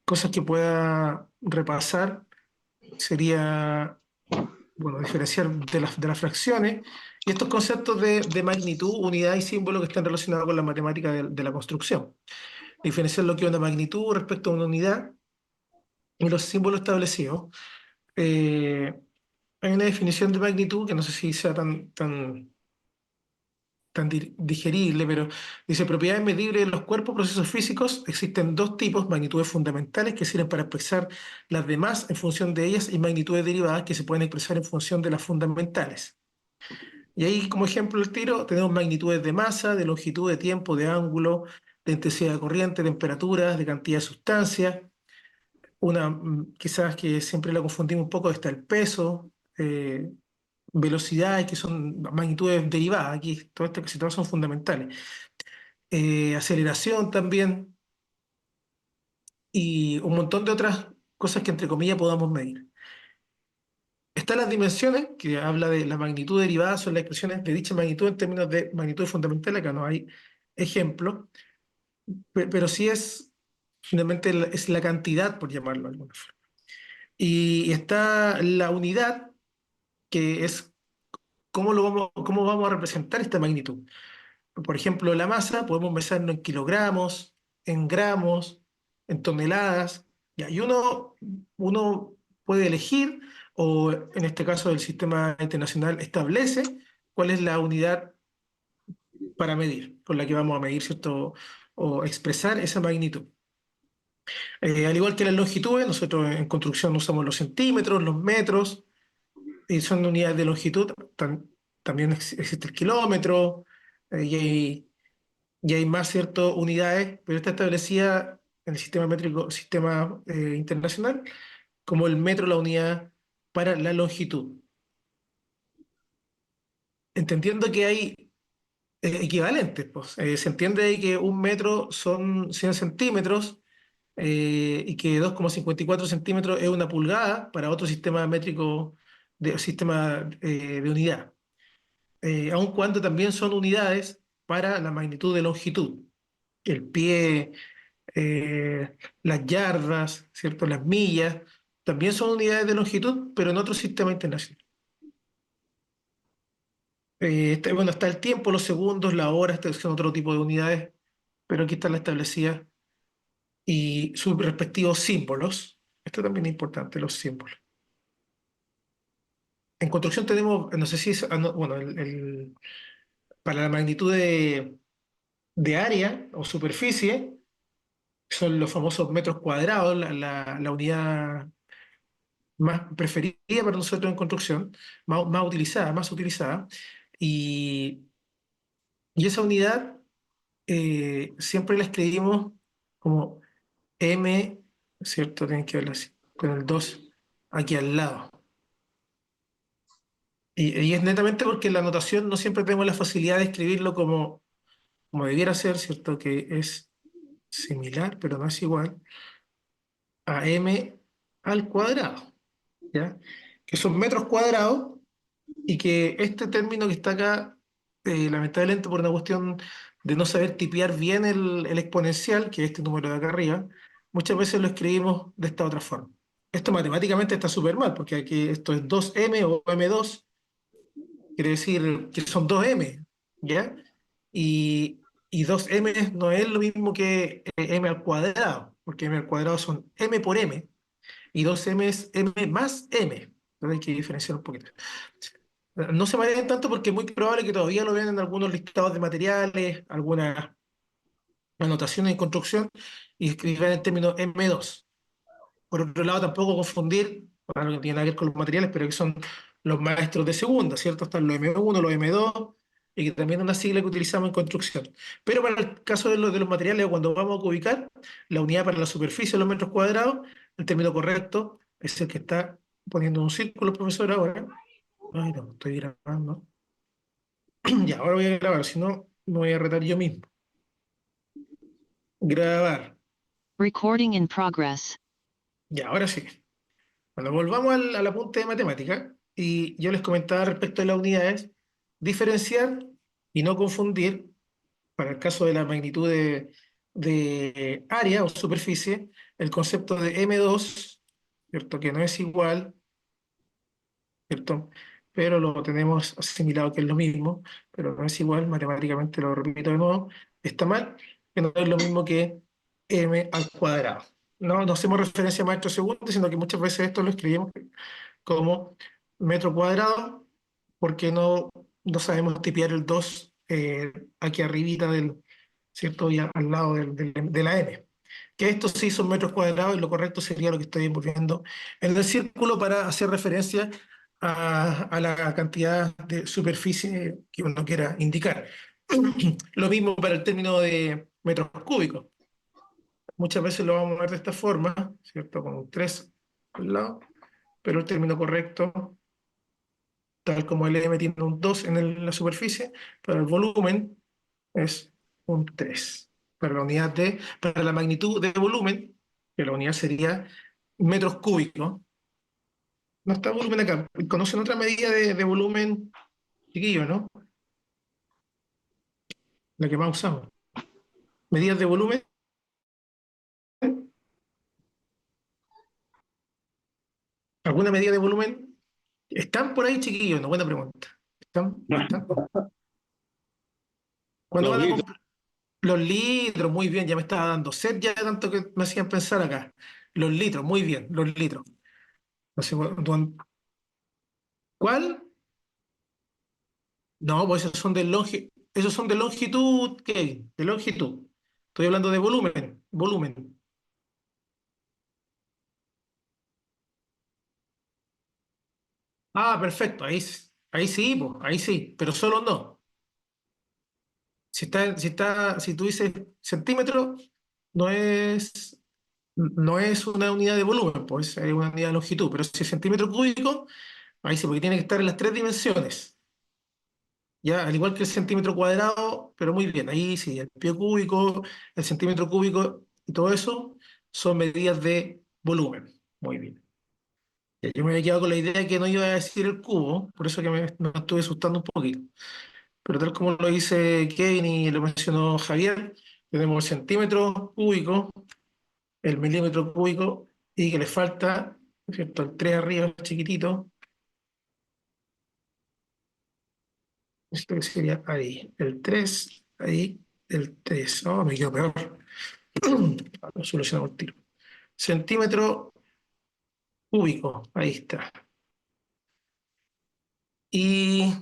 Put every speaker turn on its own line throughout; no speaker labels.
cosas que pueda repasar sería, bueno, diferenciar de las fracciones y estos conceptos de magnitud, unidad y símbolo que están relacionados con la matemática de la construcción. Diferenciar lo que es una magnitud respecto a una unidad y los símbolos establecidos. Eh, Hay una definición de magnitud que no sé si sea tan digerible, pero dice propiedades medibles de los cuerpos, procesos físicos. Existen dos tipos: magnitudes fundamentales que sirven para expresar las demás en función de ellas y magnitudes derivadas que se pueden expresar en función de las fundamentales. Y ahí, como ejemplo del tiro, tenemos magnitudes de masa, de longitud, de tiempo, de ángulo, de intensidad de corriente, temperaturas, de cantidad de sustancias. Una quizás que siempre la confundimos un poco, está el peso, velocidades, que son magnitudes derivadas. Aquí todo esto que se son fundamentales. Aceleración también, y un montón de otras cosas que entre comillas podamos medir. Están las dimensiones, que habla de la magnitud derivada, son las expresiones de dicha magnitud en términos de magnitud fundamental. Acá no hay ejemplo, pero sí es finalmente es la cantidad, por llamarlo de alguna forma. Y está la unidad, que es cómo vamos a representar esta magnitud. Por ejemplo, la masa podemos medirlo en kilogramos, en gramos, en toneladas, ya, y uno puede elegir, o en este caso el sistema internacional establece cuál es la unidad para medir, con la que vamos a medir, ¿cierto? O expresar esa magnitud. Al igual que las longitudes, nosotros en construcción usamos los centímetros, los metros, y son unidades de longitud. También existe el kilómetro, y hay más ciertas unidades, pero está establecida en el sistema métrico, sistema internacional, como el metro, la unidad para la longitud. Entendiendo que hay equivalentes, pues. Se entiende que un metro son 100 centímetros, y que 2,54 centímetros es una pulgada para otro sistema métrico, sistema de unidad. Aun cuando también son unidades para la magnitud de longitud. El pie, las yardas, ¿cierto? Las millas, también son unidades de longitud, pero en otro sistema internacional. Bueno, está el tiempo, los segundos, la hora, son otro tipo de unidades, pero aquí están las establecidas y sus respectivos símbolos. Esto también es importante, los símbolos. En construcción tenemos, no sé si es, no, bueno, para la magnitud de área o superficie, son los famosos metros cuadrados, la unidad más preferida para nosotros en construcción, más utilizada, y, y esa unidad siempre la escribimos como M, ¿cierto? Tienen que verla así, con el 2 aquí al lado. Y es netamente porque en la anotación no siempre tenemos la facilidad de escribirlo como debiera ser, ¿cierto? Que es similar, pero no es igual, a M al cuadrado, ¿ya? Que son metros cuadrados, y que este término que está acá, lamentablemente por una cuestión de no saber tipear bien el exponencial, que es este número de acá arriba, muchas veces lo escribimos de esta otra forma. Esto matemáticamente está súper mal, porque aquí esto es 2M o M2, quiere decir que son 2M, ¿ya? Y 2M no es lo mismo que M al cuadrado, porque M al cuadrado son M por M, y 2M es M más M. Entonces hay que diferenciar un poquito. No se marean tanto porque es muy probable que todavía lo vean en algunos listados de materiales, algunas anotaciones en construcción, y escriban el término M2. Por otro lado, tampoco confundir, bueno, no tiene nada que ver con los materiales, pero que son los maestros de segunda, ¿cierto? Están los M1, los M2, y que también es una sigla que utilizamos en construcción. Pero para el caso de los materiales, cuando vamos a ubicar la unidad para la superficie de los metros cuadrados, el término correcto es el que está poniendo un círculo, profesor, ahora. Ay, no, estoy grabando. Ya, ahora voy a grabar, si no, me voy a retar yo mismo. Grabar.
Recording in progress.
Ya, ahora sí. Bueno, volvamos al apunte de matemática. Y yo les comentaba respecto de las unidades, diferenciar y no confundir, para el caso de la magnitud de área o superficie, el concepto de M2, ¿cierto? Que no es igual, ¿cierto? Pero lo tenemos asimilado que es lo mismo, pero no es igual, matemáticamente lo repito de nuevo, está mal, que no es lo mismo que M al cuadrado. No hacemos referencia a maestro segundo, sino que muchas veces esto lo escribimos como metro cuadrado, porque no sabemos tipear el 2 aquí arribita del, ¿cierto? Y al lado de la M. Que esto sí son metros cuadrados y lo correcto sería lo que estoy envolviendo en el círculo para hacer referencia a la cantidad de superficie que uno quiera indicar. Lo mismo para el término de metros cúbicos. Muchas veces lo vamos a ver de esta forma, ¿cierto? Con un 3 al lado, pero el término correcto, tal como el M tiene un 2 en la superficie, para el volumen es un 3. Para la magnitud de volumen, que la unidad sería metros cúbicos, no está volumen acá. ¿Conocen otra medida de volumen, chiquillo, no? La que más usamos. Medidas de volumen. ¿Alguna medida de volumen? ¿Están por ahí, chiquillos? No, buena pregunta. ¿Están? Cuando
Los
van a
litros.
comprar los litros, muy bien, ya me estaba dando sed ya de tanto que me hacían pensar acá. Los litros, muy bien, los litros. No sé, ¿cuál? No, pues esos son de longitud, ¿qué? De longitud. Estoy hablando de volumen. Ah, perfecto, ahí sí, pues, ahí sí, pero solo no. Si tú dices centímetro, no es, no es una unidad de volumen, pues es una unidad de longitud, pero si es centímetro cúbico, ahí sí, porque tiene que estar en las tres dimensiones. Ya, al igual que el centímetro cuadrado, pero muy bien, ahí sí, el pie cúbico, el centímetro cúbico y todo eso son medidas de volumen. Muy bien. Ya, yo me había quedado con la idea de que no iba a decir el cubo, por eso que me estuve asustando un poquito. Pero tal como lo dice Kevin y lo mencionó Javier, tenemos el centímetro cúbico, el milímetro cúbico y que le falta, ¿cierto? El 3 arriba, chiquitito, esto que sería ahí, el 3 ahí, el 3. Oh, me quedo peor. Lo solucionamos el tiro. Centímetro cúbico, ahí está. Y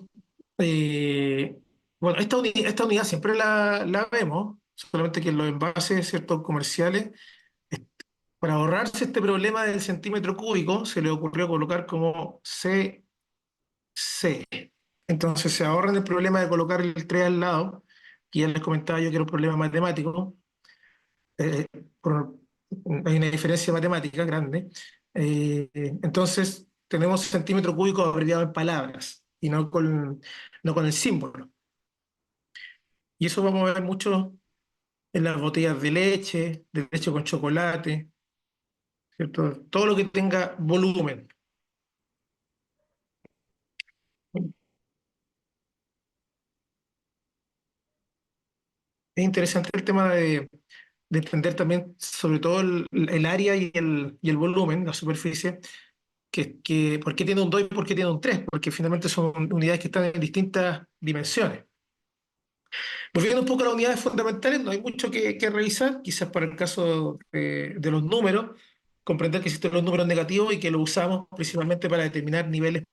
bueno, esta unidad siempre la vemos, solamente que en los envases, ¿cierto? Comerciales, para ahorrarse este problema del centímetro cúbico, se le ocurrió colocar como CC. Entonces se ahorran el problema de colocar el 3 al lado, que ya les comentaba yo que era un problema matemático. eh, por- Hay una diferencia matemática grande. Entonces tenemos centímetro cúbico abreviado en palabras y no con el símbolo. Y eso vamos a ver mucho en las botellas de leche con chocolate, ¿cierto? Todo lo que tenga volumen. Es interesante el tema de entender también, sobre todo el área y el volumen, la superficie, por qué tiene un 2 y por qué tiene un 3 porque finalmente son unidades que están en distintas dimensiones. Volviendo un poco a las unidades fundamentales, no hay mucho que revisar, quizás para el caso de los números, comprender que existen los números negativos y que los usamos principalmente para determinar niveles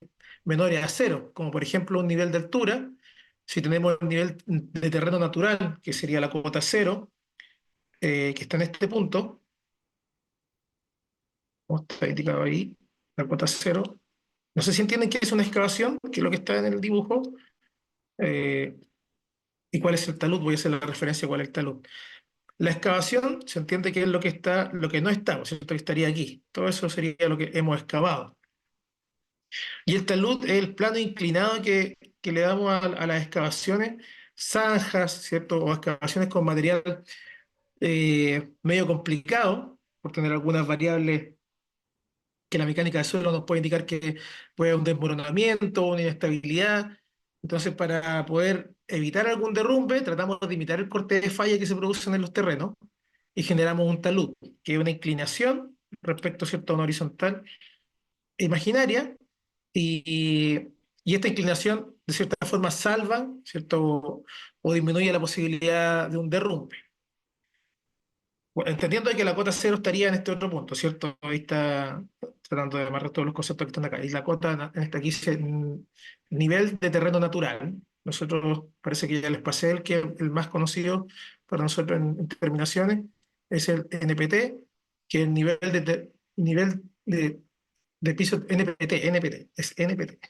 menores a cero, como por ejemplo un nivel de altura. Si tenemos el nivel de terreno natural, que sería la cuota cero, que está en este punto, como está indicado ahí, la cuota cero. No sé si entienden qué es una excavación, que es lo que está en el dibujo, eh, y cuál es el talud. Voy a hacer la referencia a cuál es el talud. La excavación se entiende que es lo que está, lo que no está, ¿cierto? Que estaría aquí. Todo eso sería lo que hemos excavado. Y el talud es el plano inclinado que le damos a las excavaciones, zanjas, ¿cierto? O excavaciones con material medio complicado, por tener algunas variables que la mecánica del suelo nos puede indicar que puede haber un desmoronamiento, una inestabilidad. Entonces, para poder evitar algún derrumbe, tratamos de imitar el corte de falla que se produce en los terrenos. y generamos un talud, que es una inclinación respecto, ¿cierto?, a una horizontal imaginaria, y, y esta inclinación, de cierta forma, salva, ¿cierto?, o disminuye la posibilidad de un derrumbe. Bueno, entendiendo que la cota cero estaría en este otro punto, ¿cierto? Ahí está tratando de amarrar todos los conceptos que están acá. Y la cota en esta aquí dice nivel de terreno natural. Nosotros parece que ya les pasé el que el más conocido para nosotros en terminaciones es el NPT, que es el nivel de piso NPT, es NPT,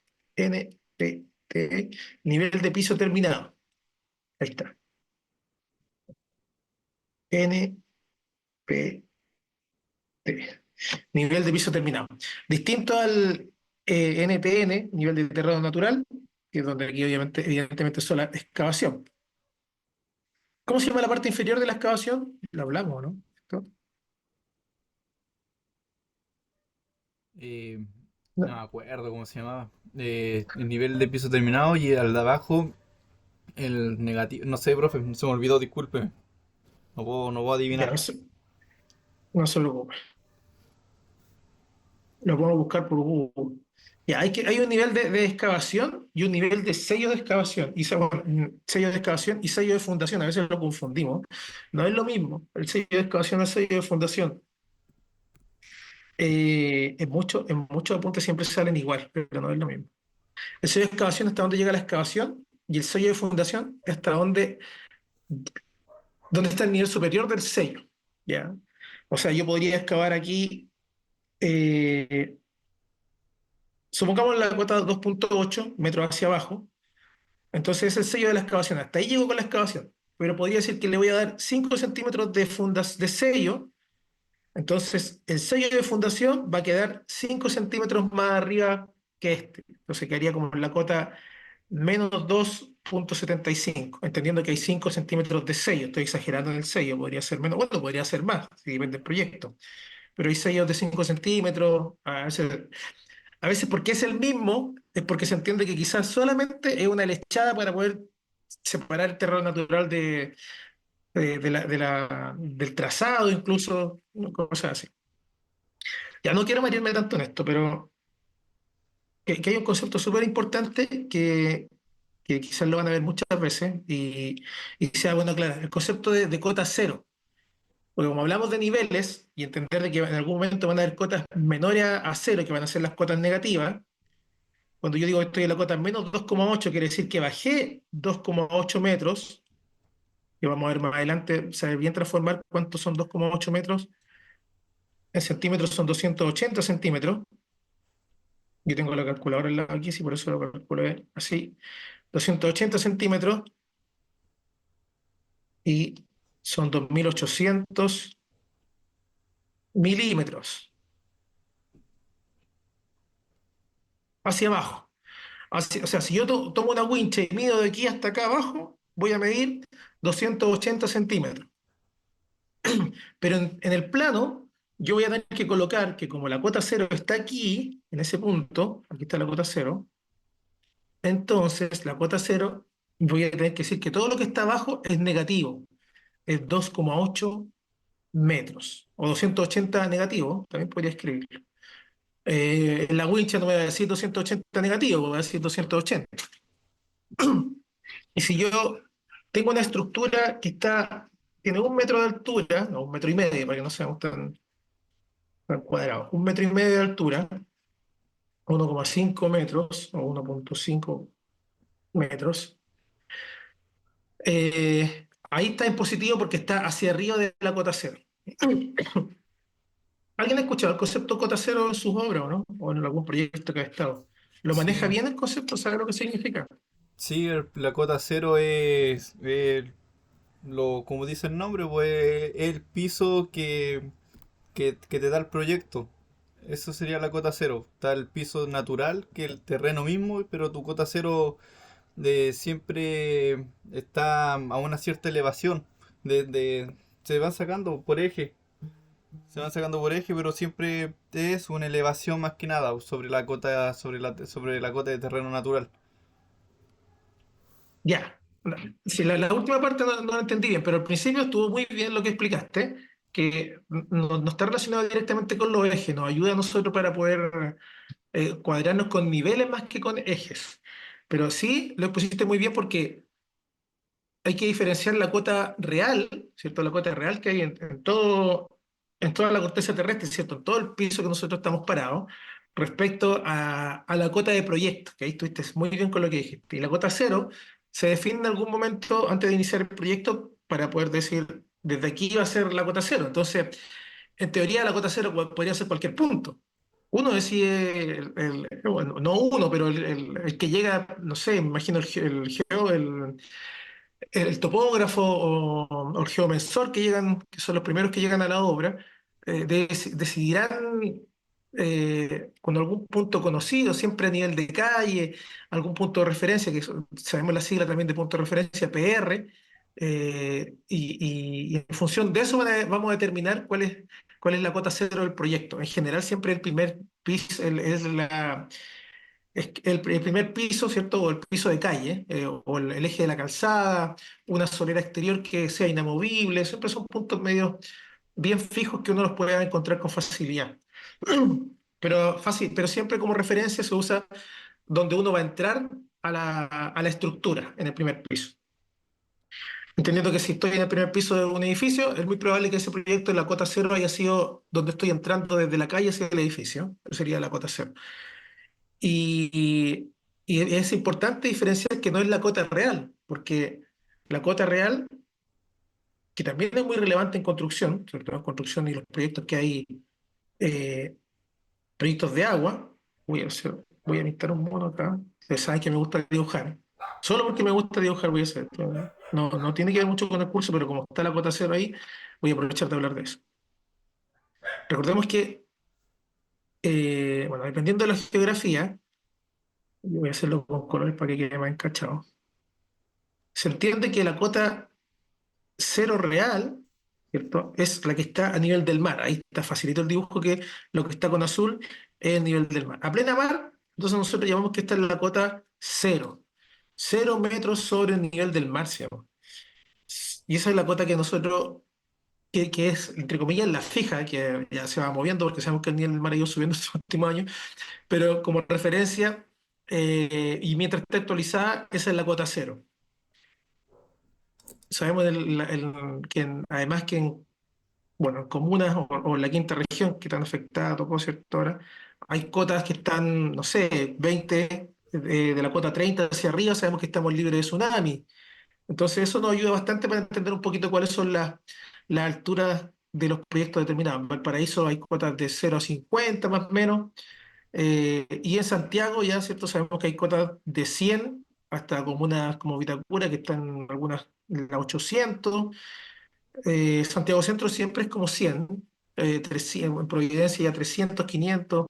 nivel de piso terminado. Ahí está. NPT. Nivel de piso terminado. Distinto al NPN, nivel de terreno natural, que es donde aquí obviamente, evidentemente es la excavación. ¿Cómo se llama la parte inferior de la excavación? Lo hablamos, ¿no? ¿Esto?
Eh, no
No.
me acuerdo cómo se llamaba. El nivel de piso terminado y al de abajo el negativo. No sé, profe, se me olvidó, disculpe. No puedo
Ya,
adivinar.
no se preocupe. Lo podemos buscar por Google. Ya, hay un nivel de excavación y un nivel de sello de excavación. Bueno, sello de excavación y sello de fundación. A veces lo confundimos. No es lo mismo. El sello de excavación es sello de fundación. En muchos apuntes siempre salen igual, pero no es lo mismo. El sello de excavación hasta dónde llega la excavación y el sello de fundación hasta dónde está el nivel superior del sello. ¿Ya? O sea, yo podría excavar aquí, eh, supongamos la cota 2,8 metros hacia abajo, entonces es el sello de la excavación. Hasta ahí llego con la excavación, pero podría decir que le voy a dar 5 centímetros de sello. Entonces, el sello de fundación va a quedar 5 centímetros más arriba que este. Entonces, quedaría como en la cota -2,75, entendiendo que hay 5 centímetros de sello. Estoy exagerando en el sello, podría ser menos, bueno, podría ser más, si depende del proyecto. Pero hay sellos de 5 centímetros, a veces porque es el mismo, es porque se entiende que quizás solamente es una lechada para poder separar el terreno natural del trazado, incluso, cosas así. Ya no quiero meterme tanto en esto, pero que hay un concepto súper importante que quizás lo van a ver muchas veces y sea bueno aclarar. El concepto de cota cero. Porque como hablamos de niveles y entender de que en algún momento van a haber cotas menores a cero, que van a ser las cotas negativas, cuando yo digo que estoy en la cota -2,8, quiere decir que bajé 2,8 metros, que vamos a ver más adelante, saber bien transformar cuántos son 2,8 metros, en centímetros son 280 centímetros. Yo tengo la calculadora al lado aquí, sí, por eso lo calculo así. 280 centímetros y son 2.800 milímetros hacia abajo. O sea, si yo tomo una wincha y mido de aquí hasta acá abajo, voy a medir 280 centímetros. Pero en el plano, yo voy a tener que colocar que como la cuota cero está aquí, en ese punto, aquí está la cuota cero, entonces la cuota cero, voy a tener que decir que todo lo que está abajo es negativo, es 2,8 metros, o 280 negativo, también podría escribirlo. En la wincha no me va a decir 280 negativo, me va a decir 280. Y si yo tengo una estructura tiene 1 metro de altura, no, 1,5 metros, para que no seamos tan cuadrados, 1,5 metros de altura, 1,5 metros o 1,5 metros, ahí está en positivo porque está hacia arriba de la cota cero. ¿Alguien ha escuchado el concepto cota cero en sus obras o no? ¿O en algún proyecto que ha estado? ¿Lo maneja
Sí,
bien el concepto? ¿Sabe lo que significa?
sí, la cota cero es, como dice el nombre, pues el piso que te da el proyecto. Eso sería la cota cero. Está el piso natural, que es el terreno mismo, pero tu cota cero siempre está a una cierta elevación. Se van sacando por eje. Se van sacando por eje, pero siempre es una elevación más que nada sobre la cota, sobre la cota de terreno natural.
Ya. Sí, la última parte no la entendí bien, pero al principio estuvo muy bien lo que explicaste. que no está relacionado directamente con los ejes, nos ayuda a nosotros para poder cuadrarnos con niveles más que con ejes. Pero sí, lo pusiste muy bien porque hay que diferenciar la cuota real, ¿cierto? La cuota real que hay en toda la corteza terrestre, ¿cierto? En todo el piso que nosotros estamos parados, respecto a la cuota de proyecto, que ahí estuviste muy bien con lo que dijiste. Y la cuota cero se define en algún momento antes de iniciar el proyecto para poder decir, desde aquí va a ser la cuota cero. Entonces, en teoría, la cuota cero podría ser cualquier punto. Uno decide, bueno, no uno, pero el que llega, no sé, me imagino el geo, el topógrafo o el geomensor que llegan, que son los primeros que llegan a la obra, decidirán con algún punto conocido, siempre a nivel de calle, algún punto de referencia, sabemos la sigla también de punto de referencia, PR, y en función de eso vamos a determinar cuál es la cota cero del proyecto. En general, siempre el primer piso el primer piso, ¿cierto? O el piso de calle, o el eje de la calzada, una solera exterior que sea inamovible, siempre son puntos medios bien fijos que uno los puede encontrar con facilidad. Pero fácil, pero siempre como referencia se usa donde uno va a entrar a la estructura en el primer piso. Entendiendo que si estoy en el primer piso de un edificio, es muy probable que ese proyecto de la cota cero haya sido donde estoy entrando desde la calle hacia el edificio. Eso sería la cota cero. Y, y es importante diferenciar que no es la cota real, porque la cota real, que también es muy relevante en construcción, sobre todo en construcción y los proyectos que hay, eh, proyectos de agua, voy a pintar un mono acá, ustedes saben que me gusta dibujar, solo porque me gusta dibujar voy a hacer esto. No tiene que ver mucho con el curso, pero como está la cota cero ahí, voy a aprovechar de hablar de eso. Recordemos que, bueno, dependiendo de la geografía, yo voy a hacerlo con colores para que quede más encachado. Se entiende que la cota cero real, ¿cierto? Es la que está a nivel del mar. Ahí está facilito el dibujo que lo que está con azul es el nivel del mar. A plena mar, entonces nosotros llamamos que esta es la cota cero. 0 metros sobre el nivel del mar, se llama. Y esa es la cota que nosotros, que es, entre comillas, la fija, que ya se va moviendo porque sabemos que el nivel del mar ha ido subiendo estos últimos años, pero como referencia, y mientras está actualizada, esa es la cota cero. Sabemos además que bueno, en comunas o en la quinta región que están afectadas, tocó cierto ahora, hay cotas que están, no sé, 20, de la cota 30 hacia arriba, sabemos que estamos libres de tsunami. Entonces eso nos ayuda bastante para entender un poquito cuáles son las alturas de los proyectos determinados. En Valparaíso hay cotas de 0 a 50 más o menos, y en Santiago ya, ¿cierto? Sabemos que hay cotas de 100 hasta comunas como Vitacura, que están algunas en las 800. Santiago Centro siempre es como 100, 300, en Providencia ya 300, 500,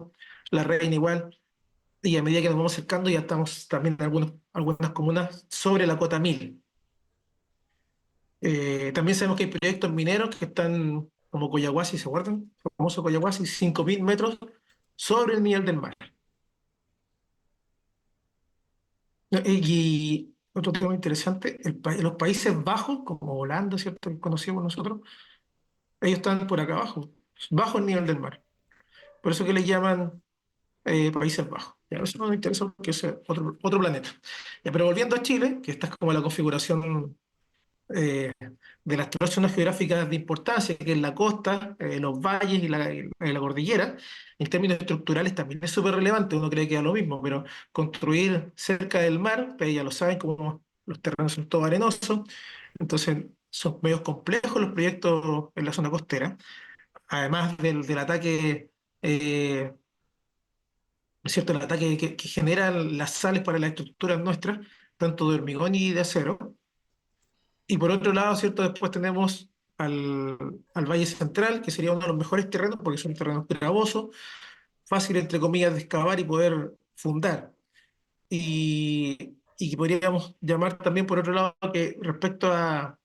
La Reina igual, y a medida que nos vamos acercando ya estamos también en algunas comunas sobre la cota 1000. También sabemos que hay proyectos mineros que están como Coyahuasi, ¿se acuerdan? El famoso Coyahuasi, 5000 metros sobre el nivel del mar. Y otro tema interesante, los Países Bajos, como Holanda, ¿cierto? Que conocimos nosotros, ellos están por acá abajo, bajo el nivel del mar. Por eso que le llaman Países Bajos. Ya, eso no me interesa porque es otro planeta. Ya, pero volviendo a Chile, que esta es como la configuración eh, de las tres zonas geográficas de importancia, que es la costa, los valles y la cordillera, en términos estructurales también es súper relevante. Uno cree que es lo mismo, pero construir cerca del mar, ustedes ya lo saben, como los terrenos son todos arenosos, entonces son medios complejos los proyectos en la zona costera, además del ataque. ¿No es cierto? El ataque que generan las sales para las estructuras nuestras, tanto de hormigón y de acero. Y por otro lado, ¿cierto? Después tenemos al Valle Central, que sería uno de los mejores terrenos, porque son terrenos gravosos, fácil, entre comillas, de excavar y poder fundar. Y que podríamos llamar también, por otro lado, que respecto a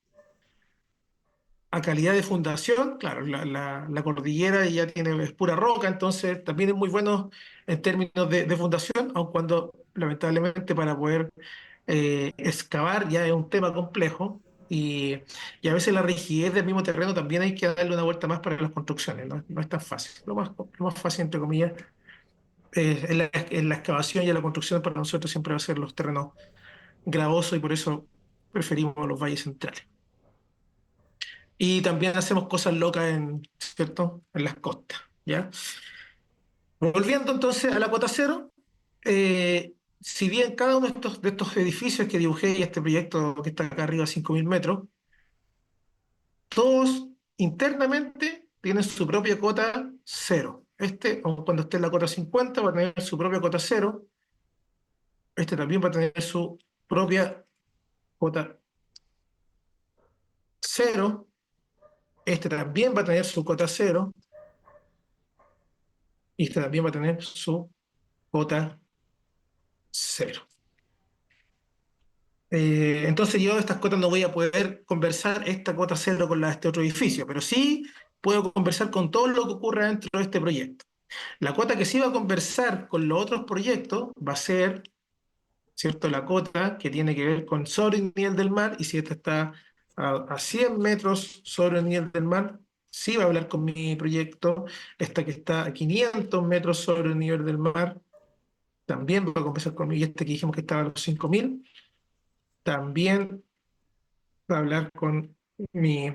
calidad de fundación, claro, la cordillera ya es pura roca, entonces también es muy bueno en términos de fundación, aun cuando lamentablemente para poder excavar ya es un tema complejo. y a veces la rigidez del mismo terreno también hay que darle una vuelta más para las construcciones, no, no es tan fácil. Lo más fácil, entre comillas, en la excavación y en la construcción para nosotros siempre va a ser los terrenos gravosos y por eso preferimos los valles centrales. Y también hacemos cosas locas ¿cierto? En las costas, ¿ya? Volviendo entonces a la cota cero, si bien cada uno de estos edificios que dibujé y este proyecto que está acá arriba a 5.000 metros, todos internamente tienen su propia cota cero. Aun cuando esté en la cota 50, va a tener su propia cota cero. Este también va a tener su propia cota cero. Este también va a tener su cota cero. Y este también va a tener su cota cero. Entonces yo de estas cotas no voy a poder conversar esta cota cero con la de este otro edificio, pero sí puedo conversar con todo lo que ocurra dentro de este proyecto. La cota que sí va a conversar con los otros proyectos va a ser, ¿cierto? La cota que tiene que ver con sobre el nivel del mar, y si esta está a 100 metros sobre el nivel del mar, sí va a hablar con mi proyecto. Esta que está a 500 metros sobre el nivel del mar, también va a conversar conmigo. Y este que dijimos que estaba a los 5.000, también va a hablar con mi.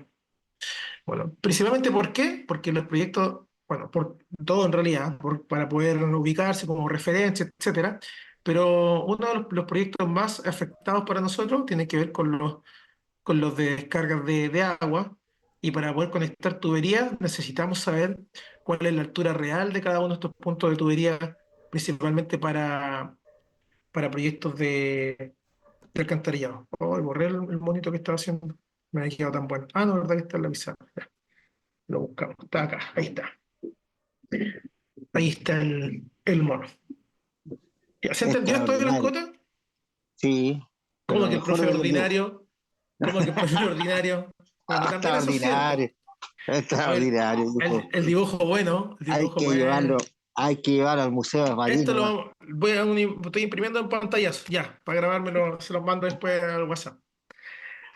Bueno, principalmente ¿por qué? Porque los proyectos, bueno, por todo en realidad, para poder ubicarse como referencia, etcétera, pero uno de los proyectos más afectados para nosotros tiene que ver con los de descargas de agua, y para poder conectar tuberías necesitamos saber cuál es la altura real de cada uno de estos puntos de tubería, principalmente para proyectos de alcantarillado. Oh, borré el monito que estaba haciendo, me había quedado tan bueno. Ah, no, la verdad que está en la pizarra. Lo buscamos. Está acá. Ahí está. Ahí está el mono. ¿Ya se entendió esto de las
Extraordinario.
cotas?
Sí,
¿Cómo
pero
que el
mejor
profe
de lo que...
ordinario? ¿Cómo que el profe ordinario? Bueno, también eso es
Extraordinario,
cierto. A ver,
extraordinario,
el,
dijo.
el dibujo bueno, el
Hay
dibujo
que llevarlo,
bueno.
hay que llevarlo al Museo de París
Esto
nomás.
estoy imprimiendo en pantallas, ya, para grabármelo, se los mando después al WhatsApp.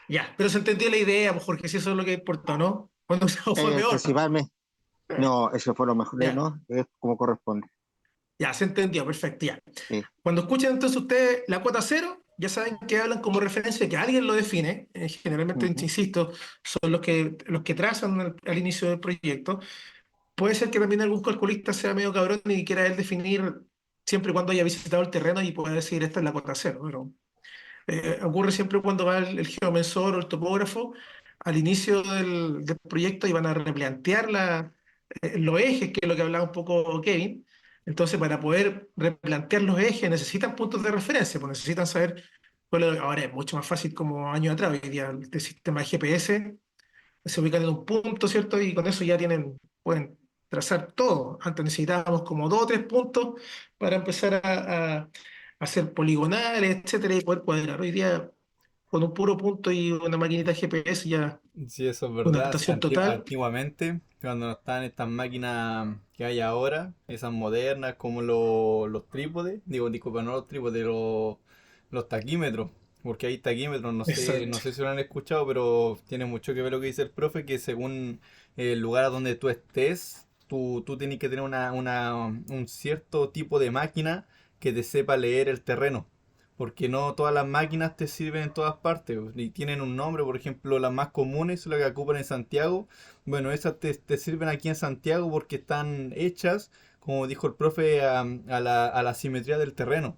Ya, pero se entendió la idea, pues, Jorge, si eso es lo que importa, ¿no? Cuando se fue peor.
Principalmente, no, eso fue lo mejor,
Ya,
¿no? Es como corresponde.
ya, se entendió, perfecto, ya.
Sí.
Cuando escuchen entonces ustedes la cuota cero, ya saben que hablan como referencia, que alguien lo define. Generalmente,
Ujú.
insisto, son los que trazan al inicio del proyecto. Puede ser que también algún calculista sea medio cabrón y quiera él definir siempre y cuando haya visitado el terreno y pueda decir esta es la cuota cero. Pero ocurre siempre cuando va el geomensor o el topógrafo al inicio del proyecto y van a replantear los ejes, que es lo que hablaba un poco Kevin. Entonces, para poder replantear los ejes necesitan puntos de referencia, pues necesitan saber ahora es mucho más fácil como años atrás. Hoy día este sistema de GPS se ubican en un punto, ¿cierto? Y con eso ya pueden trazar todo. Antes necesitábamos como dos o tres puntos para empezar a hacer poligonales, etcétera, y poder cuadrar. Hoy día, con un puro punto y una maquinita GPS, ya
Sí, eso es
una
verdad. Sí,
adaptación total.
antiguamente, cuando no estaban estas máquinas que hay ahora, esas modernas como los trípodes, digo, disculpa, no los trípodes, los taquímetros, porque hay taquímetros, no sé, no
Exacto.
sé si lo han escuchado, pero tiene mucho que ver lo que dice el profe, que según el lugar a donde tú estés, tú tienes que tener un cierto tipo de máquina que te sepa leer el terreno, porque no todas las máquinas te sirven en todas partes y tienen un nombre. Por ejemplo, las más comunes, las que ocupan en Santiago, bueno, esas te sirven aquí en Santiago porque están hechas, como dijo el profe, a la simetría del terreno.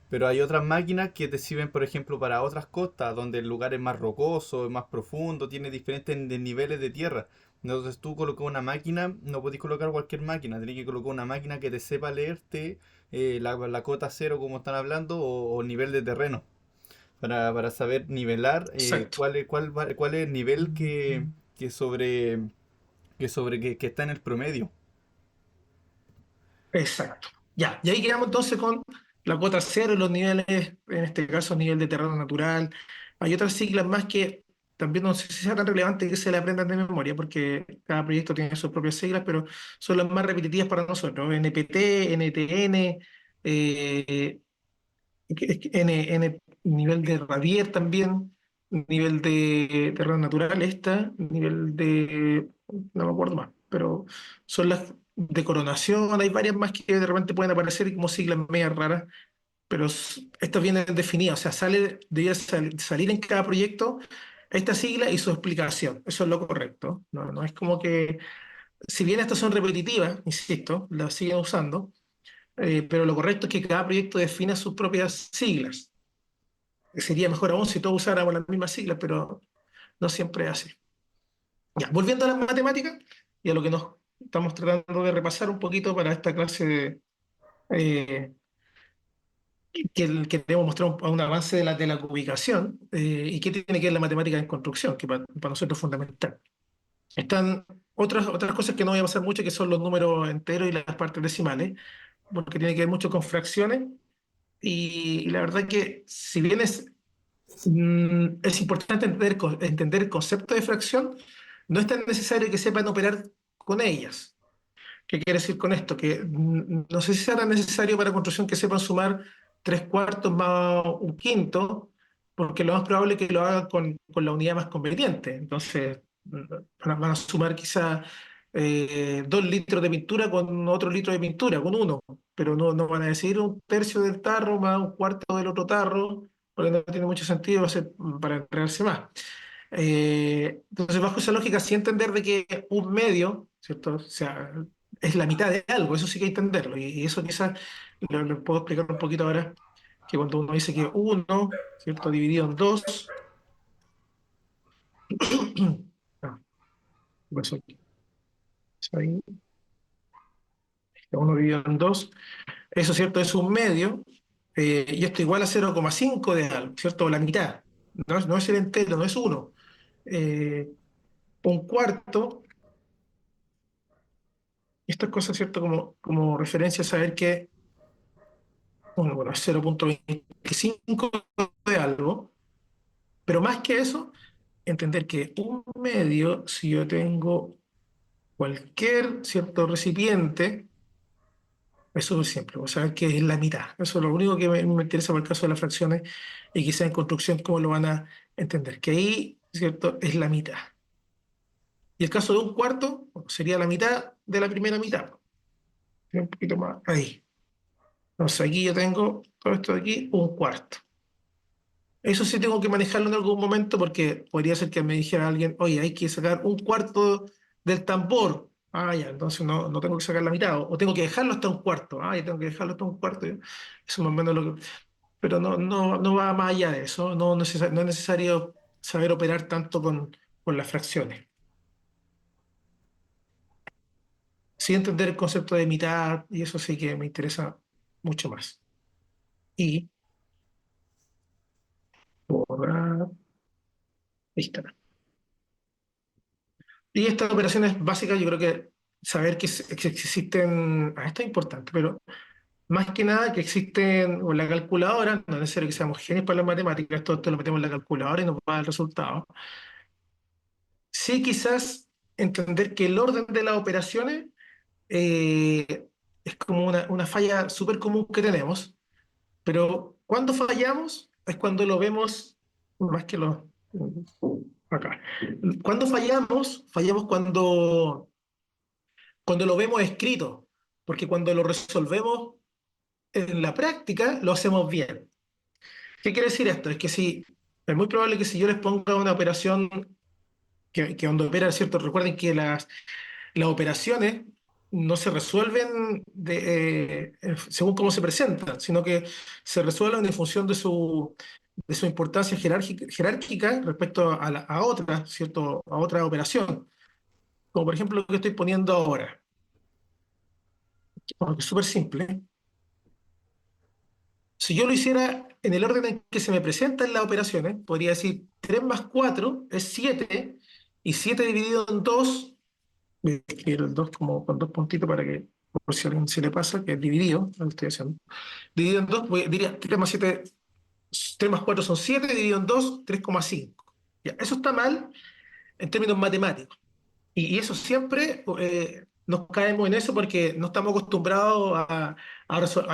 Pero hay otras máquinas que te sirven, por ejemplo, para otras costas, donde el lugar es más rocoso, es más profundo, tiene diferentes niveles de tierra. Entonces tú colocas una máquina, no podés colocar cualquier máquina, tenés que colocar una máquina que te sepa leerte la cota cero, como están hablando, o nivel de terreno, para saber nivelar
Exacto.
cuál es el nivel que sobre, que está en el promedio.
Exacto. Ya, y ahí quedamos entonces con la cuota cero y los niveles, en este caso, nivel de terreno natural. Hay otras siglas más que también no sé si sea tan relevante que se le aprendan de memoria, porque cada proyecto tiene sus propias siglas, pero son las más repetitivas para nosotros. NPT, NTN, N, nivel de Radier también. nivel de red natural esta, nivel de, no me acuerdo más, pero son las de coronación, hay varias más que de repente pueden aparecer como siglas medias raras, pero estas vienen definidas, o sea, debería salir en cada proyecto esta sigla y su explicación, eso es lo correcto, no, no es como que, si bien estas son repetitivas, insisto, las siguen usando, pero lo correcto es que cada proyecto defina sus propias siglas. Sería mejor aún si todos usáramos las mismas siglas, pero no siempre es así. Ya, volviendo a las matemáticas y a lo que nos estamos tratando de repasar un poquito para esta clase eh, que queremos mostrar un avance de la ubicación y qué tiene que ver la matemática en construcción, que para nosotros es fundamental. Están otras cosas que no voy a pasar mucho, que son los números enteros y las partes decimales, porque tiene que ver mucho con fracciones y la verdad que si bien es importante entender el concepto de fracción, no es tan necesario que sepan operar con ellas. ¿Qué quiere decir con esto? Que no sé si será necesario para construcción que sepan sumar tres cuartos más un quinto, porque lo más probable es que lo hagan con la unidad más conveniente. Entonces, van a sumar quizá 2 litros de pintura con otro litro de pintura, con uno, pero no van a decir un tercio del tarro más un cuarto del otro tarro, porque no tiene mucho sentido, va a ser para enredarse más. Entonces, bajo esa lógica, sí entender de que un medio, ¿cierto? O sea, es la mitad de algo, eso sí que hay que entenderlo. Y eso quizás lo puedo explicar un poquito ahora, que cuando uno dice que uno, ¿cierto? Dividido en dos, ah, ¿qué pasó aquí? Ahí, uno dividido en dos, eso, ¿cierto? Es un medio, y esto igual a 0,5 de algo, ¿cierto? O la mitad, no es el entero, no es uno. Eh, un cuarto, estas cosas, ¿cierto? Como referencia a saber que bueno, es 0,25 de algo, pero más que eso, entender que un medio, si yo tengo cualquier cierto recipiente, eso es simple, o sea, que es la mitad. Eso es lo único que me interesa por el caso de las fracciones y quizá en construcción cómo lo van a entender, que ahí, ¿cierto?, es la mitad. Y el caso de un cuarto, bueno, sería la mitad de la primera mitad. Un poquito más ahí. Entonces aquí yo tengo todo esto de aquí, un cuarto. Eso sí tengo que manejarlo en algún momento porque podría ser que me dijera alguien, oye, hay que sacar un cuarto del tambor. Ah, ya, entonces no tengo que sacar la mitad. O tengo que dejarlo hasta un cuarto. Ah, ya tengo que dejarlo hasta un cuarto. Eso más o menos lo que... Pero no va más allá de eso. No es necesario saber operar tanto con las fracciones. Sí entender el concepto de mitad y eso sí que me interesa mucho más. Y borrar, ahí está. Y estas operaciones básicas, yo creo que saber que existen, esto es importante, pero más que nada que existen con la calculadora, no es necesario que seamos genios para las matemáticas, todo esto lo metemos en la calculadora y nos va a dar el resultado. Sí, quizás entender que el orden de las operaciones es como una falla súper común que tenemos, pero cuando fallamos es cuando lo vemos, más que lo acá. Cuando fallamos cuando lo vemos escrito, porque cuando lo resolvemos en la práctica, lo hacemos bien. ¿Qué quiere decir esto? Es que si, es muy probable que si yo les ponga una operación que donde opera, ¿cierto? Recuerden que las operaciones no se resuelven según cómo se presentan, sino que se resuelven en función de su importancia jerárquica respecto a otra, ¿cierto? A otra operación. Como por ejemplo lo que estoy poniendo ahora. Bueno, es súper simple. Si yo lo hiciera en el orden en que se me presentan las operaciones, podría decir 3 más 4 es 7 y 7 dividido en 2, voy a escribir el 2 como con dos puntitos para que, por si a alguien se le pasa, que es dividido, lo estoy haciendo. Dividido en 2, diría 3 más 7, 3 más 4 son 7, dividido en 2, 3,5. Ya, eso está mal en términos matemáticos. Y eso siempre nos caemos en eso porque no estamos acostumbrados a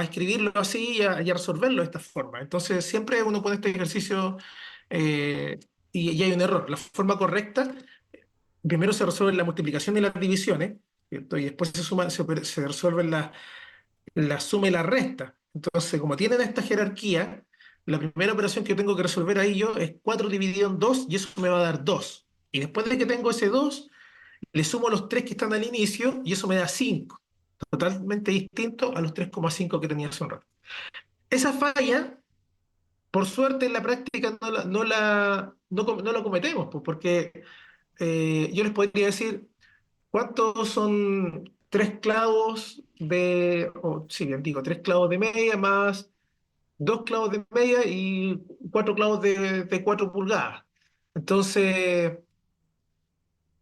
escribirlo así y a resolverlo de esta forma. Entonces, siempre uno pone este ejercicio y hay un error. La forma correcta, primero se resuelve la multiplicación y las divisiones, ¿cierto? Y después se resuelven la suma y la resta. Entonces, como tienen esta jerarquía, la primera operación que tengo que resolver ahí yo es 4 dividido en 2 y eso me va a dar 2. Y después de que tengo ese 2 le sumo los 3 que están al inicio y eso me da 5. Totalmente distinto a los 3,5 que tenía hace un rato. Esa falla, por suerte en la práctica no la cometemos, pues, porque yo les podría decir cuántos son 3 clavos sí, bien digo, 3 clavos de media más 2 clavos de media y 4 clavos de 4 pulgadas. Entonces,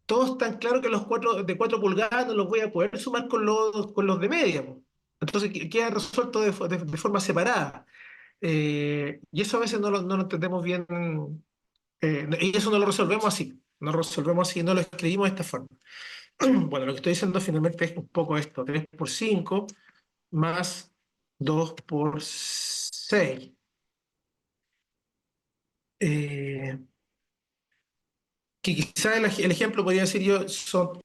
todos están claros que los 4 de 4 pulgadas no los voy a poder sumar con los de media, po. Entonces, queda resuelto de forma separada. Y eso a veces no lo entendemos bien, y eso no lo resolvemos así. No lo resolvemos así, no lo escribimos de esta forma. Bueno, lo que estoy diciendo finalmente es un poco esto: 3 por 5 más 2 por 6. Que quizás el ejemplo podría decir yo, son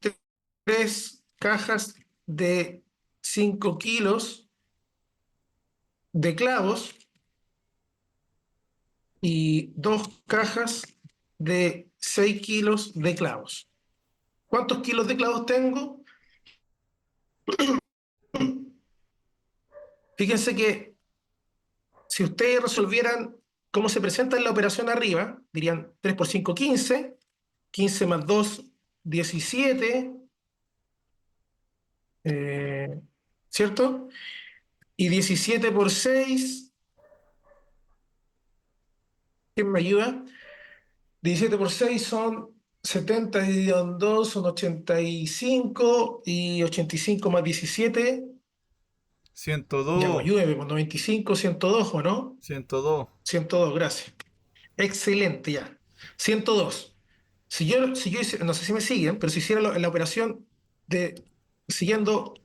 3 cajas de 5 kilos de clavos y 2 cajas de 6 kilos de clavos. ¿Cuántos kilos de clavos tengo? Fíjense que si ustedes resolvieran cómo se presenta en la operación arriba, dirían 3 por 5, 15, 15 más 2, 17, eh, ¿cierto? Y 17 por 6, ¿quién me ayuda? 17 por 6 son 70 dividido en 2 son 85 y 85 más 17, ya pues
102,
ayúdeme, pues 95, 102, ¿o no?
102.
102, gracias. Excelente, ya. 102. No sé si me siguen, pero si hiciera la operación de siguiendo,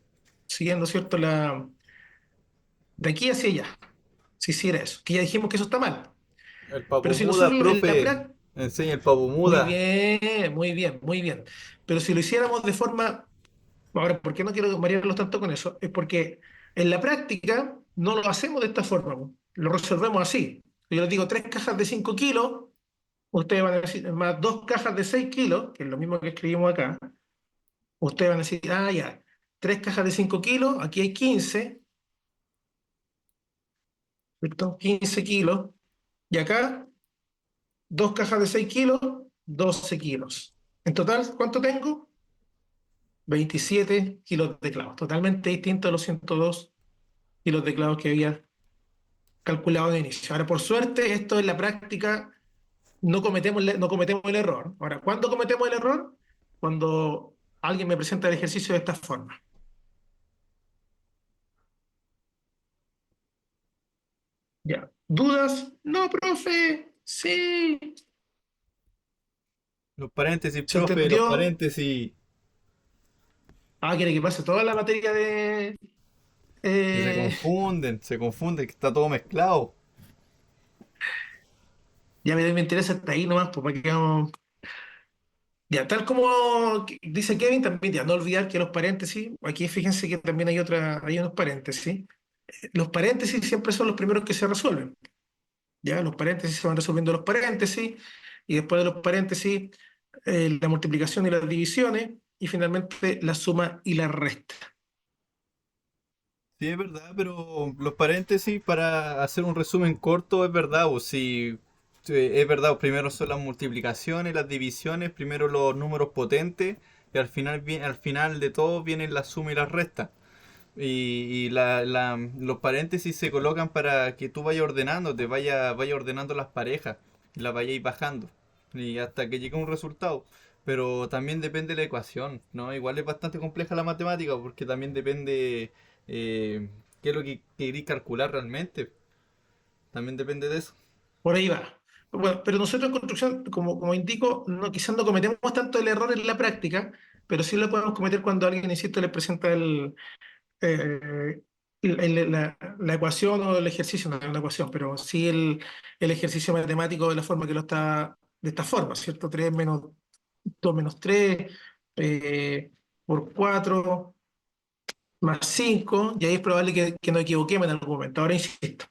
¿cierto? De aquí hacia allá, si hiciera eso, que ya dijimos que eso está mal.
El
Pero
Papu
si
Muda,
nosotros en la
profe.
práctica,
Enseña el Papu
muy
Muda.
bien, muy bien, muy bien. Pero si lo hiciéramos de forma, ahora, ¿por qué no quiero marearlos tanto con eso? Es porque en la práctica no lo hacemos de esta forma, po. Lo resolvemos así. Yo les digo 3 cajas de 5 kilos, ustedes van a decir, más 2 cajas de 6 kilos, que es lo mismo que escribimos acá. Ustedes van a decir, ah, ya, 3 cajas de 5 kilos, aquí hay 15, ¿cierto? 15 kilos. Y acá, 2 cajas de 6 kilos, 12 kilos. En total, ¿cuánto tengo? 27 kilos de clavos. Totalmente distinto a los 102 kilos de clavos que había calculado de inicio. Ahora, por suerte, esto en la práctica no cometemos el error. Ahora, ¿cuándo cometemos el error? Cuando alguien me presenta el ejercicio de esta forma. Ya. ¿Dudas? No, profe. Sí.
Los paréntesis,
¿Se
profe, los
entendió?
paréntesis.
Ah, quiere que pase toda la materia de...
Que
eh,
se confunden, que está todo mezclado.
ya me interesa hasta ahí nomás, pues para que vamos... Ya, tal como dice Kevin, también ya no olvidar que los paréntesis, aquí fíjense que también hay unos paréntesis. Los paréntesis siempre son los primeros que se resuelven. Ya, los paréntesis se van resolviendo los paréntesis, y después de los paréntesis, la multiplicación y las divisiones, y finalmente la suma y la resta.
Sí, es verdad, pero los paréntesis, para hacer un resumen corto, es verdad, o sí, sí, es verdad, primero son las multiplicaciones, las divisiones, primero los números potentes, y al final de todo vienen la suma y la resta. Y los paréntesis se colocan para que tú vayas ordenando, vaya ordenando las parejas, y las vayáis bajando, y hasta que llegue un resultado. Pero también depende de la ecuación, ¿no? Igual es bastante compleja la matemática, porque también depende qué es lo que queréis calcular realmente. También depende de eso.
Por ahí va. Bueno, pero nosotros en construcción, como indico, quizás no cometemos tanto el error en la práctica, pero sí lo podemos cometer cuando alguien, insisto, le presenta eh, la ecuación o el ejercicio, no es una ecuación, pero sí el ejercicio matemático de la forma que lo está de esta forma, ¿cierto? 3 menos 2 menos 3 por 4 más 5 y ahí es probable que nos equivoquemos en algún momento. Ahora insisto,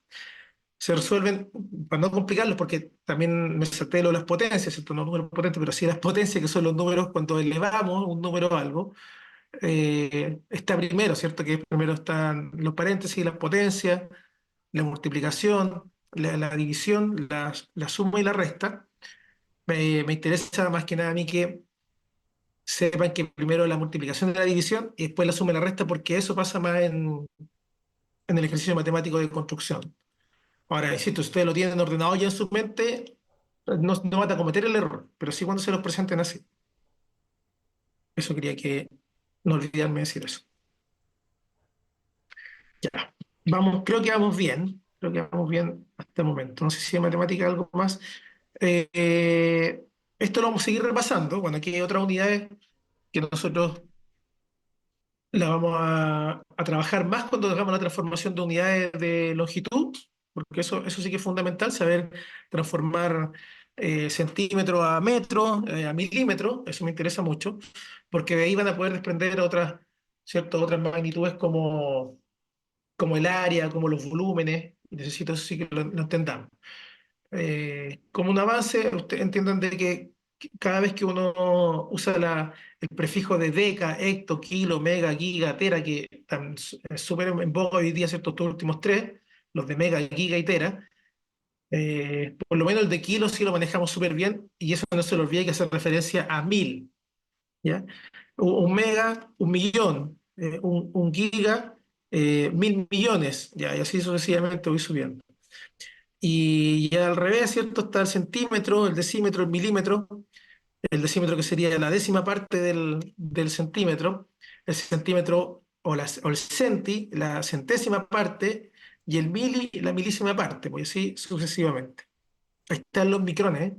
se resuelven, para no complicarlos, porque también me salté lo de las potencias, ¿cierto? No números potentes, pero sí las potencias, que son los números cuando elevamos un número a algo. Está primero, ¿cierto? Que primero están los paréntesis, las potencias, la multiplicación, la división, la suma y la resta. Me interesa más que nada a mí que sepan que primero la multiplicación y la división y después la suma y la resta, porque eso pasa más en el ejercicio matemático de construcción. Ahora, insisto, si ustedes lo tienen ordenado ya en su mente, no van a cometer el error, pero sí cuando se los presenten así. Eso quería que no olvidarme decir eso. Ya, vamos, creo que vamos bien hasta el momento. No sé si en matemática algo más. Eh, eh, Esto lo vamos a seguir repasando. Bueno, aquí hay otras unidades que nosotros la vamos a trabajar más cuando hagamos la transformación de unidades de longitud, porque eso sí que es fundamental, saber transformar centímetros a metros, a milímetros, eso me interesa mucho, porque de ahí van a poder desprender otras, ¿cierto? Otras magnitudes como el área, como los volúmenes, y necesito eso sí que lo entendamos. Como un avance, ustedes entiendan de que cada vez que uno usa el prefijo de deca, hecto, kilo, mega, giga, tera, que están súper en boga hoy día, ¿cierto? Estos últimos tres, los de mega, giga y tera, por lo menos el de kilo sí lo manejamos súper bien y eso no se lo olvide que hace referencia a 1000, ¿ya? Un mega, 1 millón, un giga, 1000 millones, ¿ya? Y así sucesivamente voy subiendo. Y al revés, ¿cierto? Está el centímetro, el decímetro, el decímetro que sería la décima parte del centímetro, el centímetro o el centi, la centésima parte, y el mili, la milísima parte, pues así sucesivamente. Ahí están los micrones, ¿eh?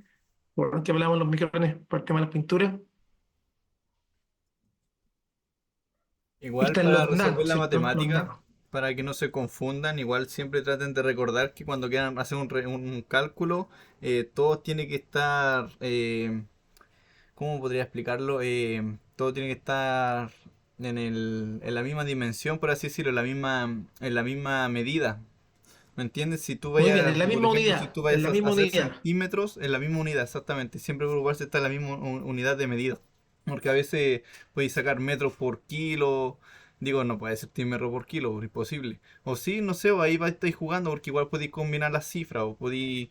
Por que hablamos de los micrones para el tema de las pinturas. Y
Igual
están
para
los
resolver
nanos,
la
¿cierto? Los
matemática,
nanos.
para que no se confundan, igual siempre traten de recordar que cuando quieran hacer un cálculo, todo tiene que estar, ¿cómo podría explicarlo? Todo tiene que estar en la misma dimensión, por así decirlo, en la misma medida. ¿Me entiendes? Si tú
Muy bien, en
vayas,
la
por
misma
ejemplo, si
unidad,
tú
en
vayas
la
a
misma
hacer
unidad.
centímetros, en la misma unidad, exactamente. Siempre preocuparse está en la misma unidad de medida. Porque a veces podéis sacar metros por kilo. Digo, no puede ser centímetro por kilo, porque imposible. O sí, no sé, o ahí estáis jugando, porque igual podéis combinar las cifras, o podéis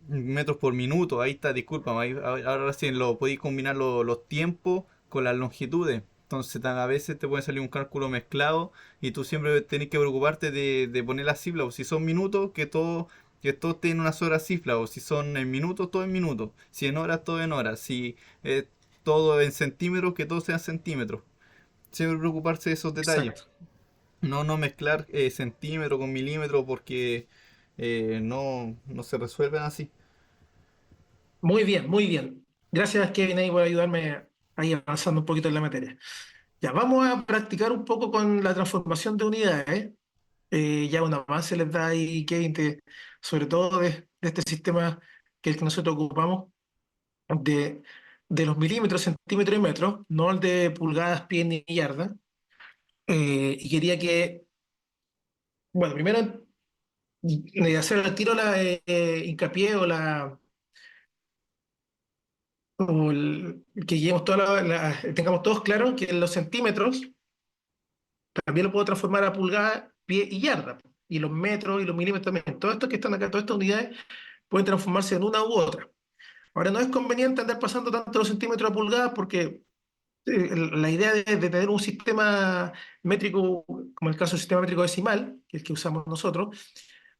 metros por minuto. Ahí está, disculpa, ahora sí lo podéis combinar los tiempos con las longitudes. Entonces a veces te puede salir un cálculo mezclado y tú siempre tenés que preocuparte de poner las cifras. O si son minutos, que todo esté en una sola cifra. O si son en minutos, todo en minutos. Si en horas, todo en horas. Si todo en centímetros, que todo sea en centímetros. Siempre preocuparse de esos detalles.
Exacto.
No mezclar centímetro con milímetro porque no se resuelven así.
Muy bien, muy bien. Gracias, Kevin, ahí por ayudarme ahí avanzando un poquito en la materia. Ya, vamos a practicar un poco con la transformación de unidades. Ya un avance les da ahí, Kevin, sobre todo de este sistema que es el que nosotros ocupamos, de, de los milímetros, centímetros y metros, no el de pulgadas, pies ni yardas. Y quería que, bueno, primero hacer al tiro la hincapié que lleguemos tengamos todos claro que los centímetros también lo puedo transformar a pulgada, pie y yarda. Y los metros y los milímetros también. Todos estos que están acá, todas estas unidades pueden transformarse en una u otra. Ahora, no es conveniente andar pasando tanto los centímetros a pulgadas porque la idea de tener un sistema métrico, como el caso del sistema métrico decimal, que es el que usamos nosotros,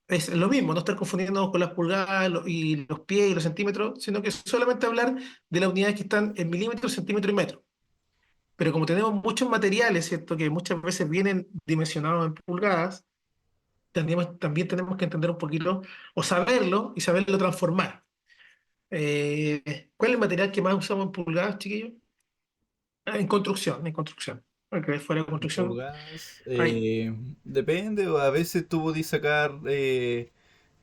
es lo mismo, no estar confundiendo con las pulgadas y los pies y los centímetros, sino que solamente hablar de las unidades que están en milímetros, centímetros y metros. Pero como tenemos muchos materiales, ¿cierto? Que muchas veces vienen dimensionados en pulgadas, también tenemos que entender un poquito, o saberlo y saberlo transformar. ¿Cuál es el material que más usamos en pulgadas, chiquillos? En construcción, en construcción. Ok, fuera de
En
construcción,
pulgadas,
hay.
depende, o a veces tú podés sacar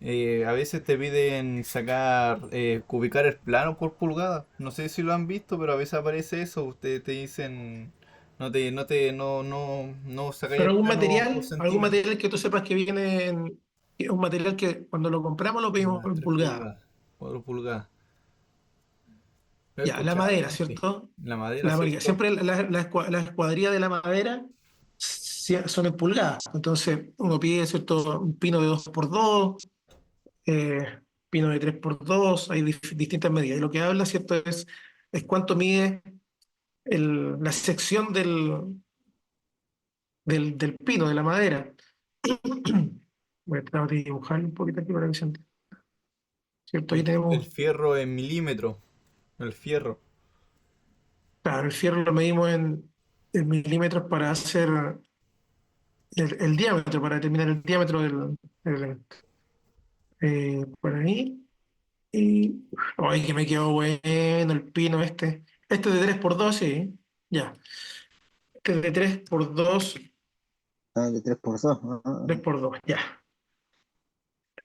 A veces te piden sacar, ubicar el plano por pulgada. No sé si lo han visto, pero a veces aparece eso. Ustedes te dicen, no sacáis
Pero
el plano por
algún
centímetro.
material que tú sepas que viene que es un material que cuando lo compramos lo pedimos
Ah,
en
3
pulgadas.
pulgadas, 4 pulgadas. Lo he
Ya, la
escuchado
madera,
antes.
¿cierto?
La madera,
La madera.
¿cierto?
Siempre la escuadría de la madera son en pulgadas. Entonces uno pide, ¿cierto? Un pino de 2x2, eh, pino de 3x2, hay distintas medidas. Y lo que habla, ¿cierto? Es cuánto mide la sección del pino, de la madera. Voy a tratar de dibujarlo un poquito aquí para que se entienda. ¿Cierto? Ahí
El
tenemos,
fierro en milímetros. El fierro.
claro, el fierro lo medimos en milímetros para hacer el diámetro, para determinar el diámetro del elemento. Por ahí. Y. Ay, que me quedó bueno el pino este. Este es de 3x2 sí. Ya. Este es de 3x2
Ah, de 3x2.
3x2 ya.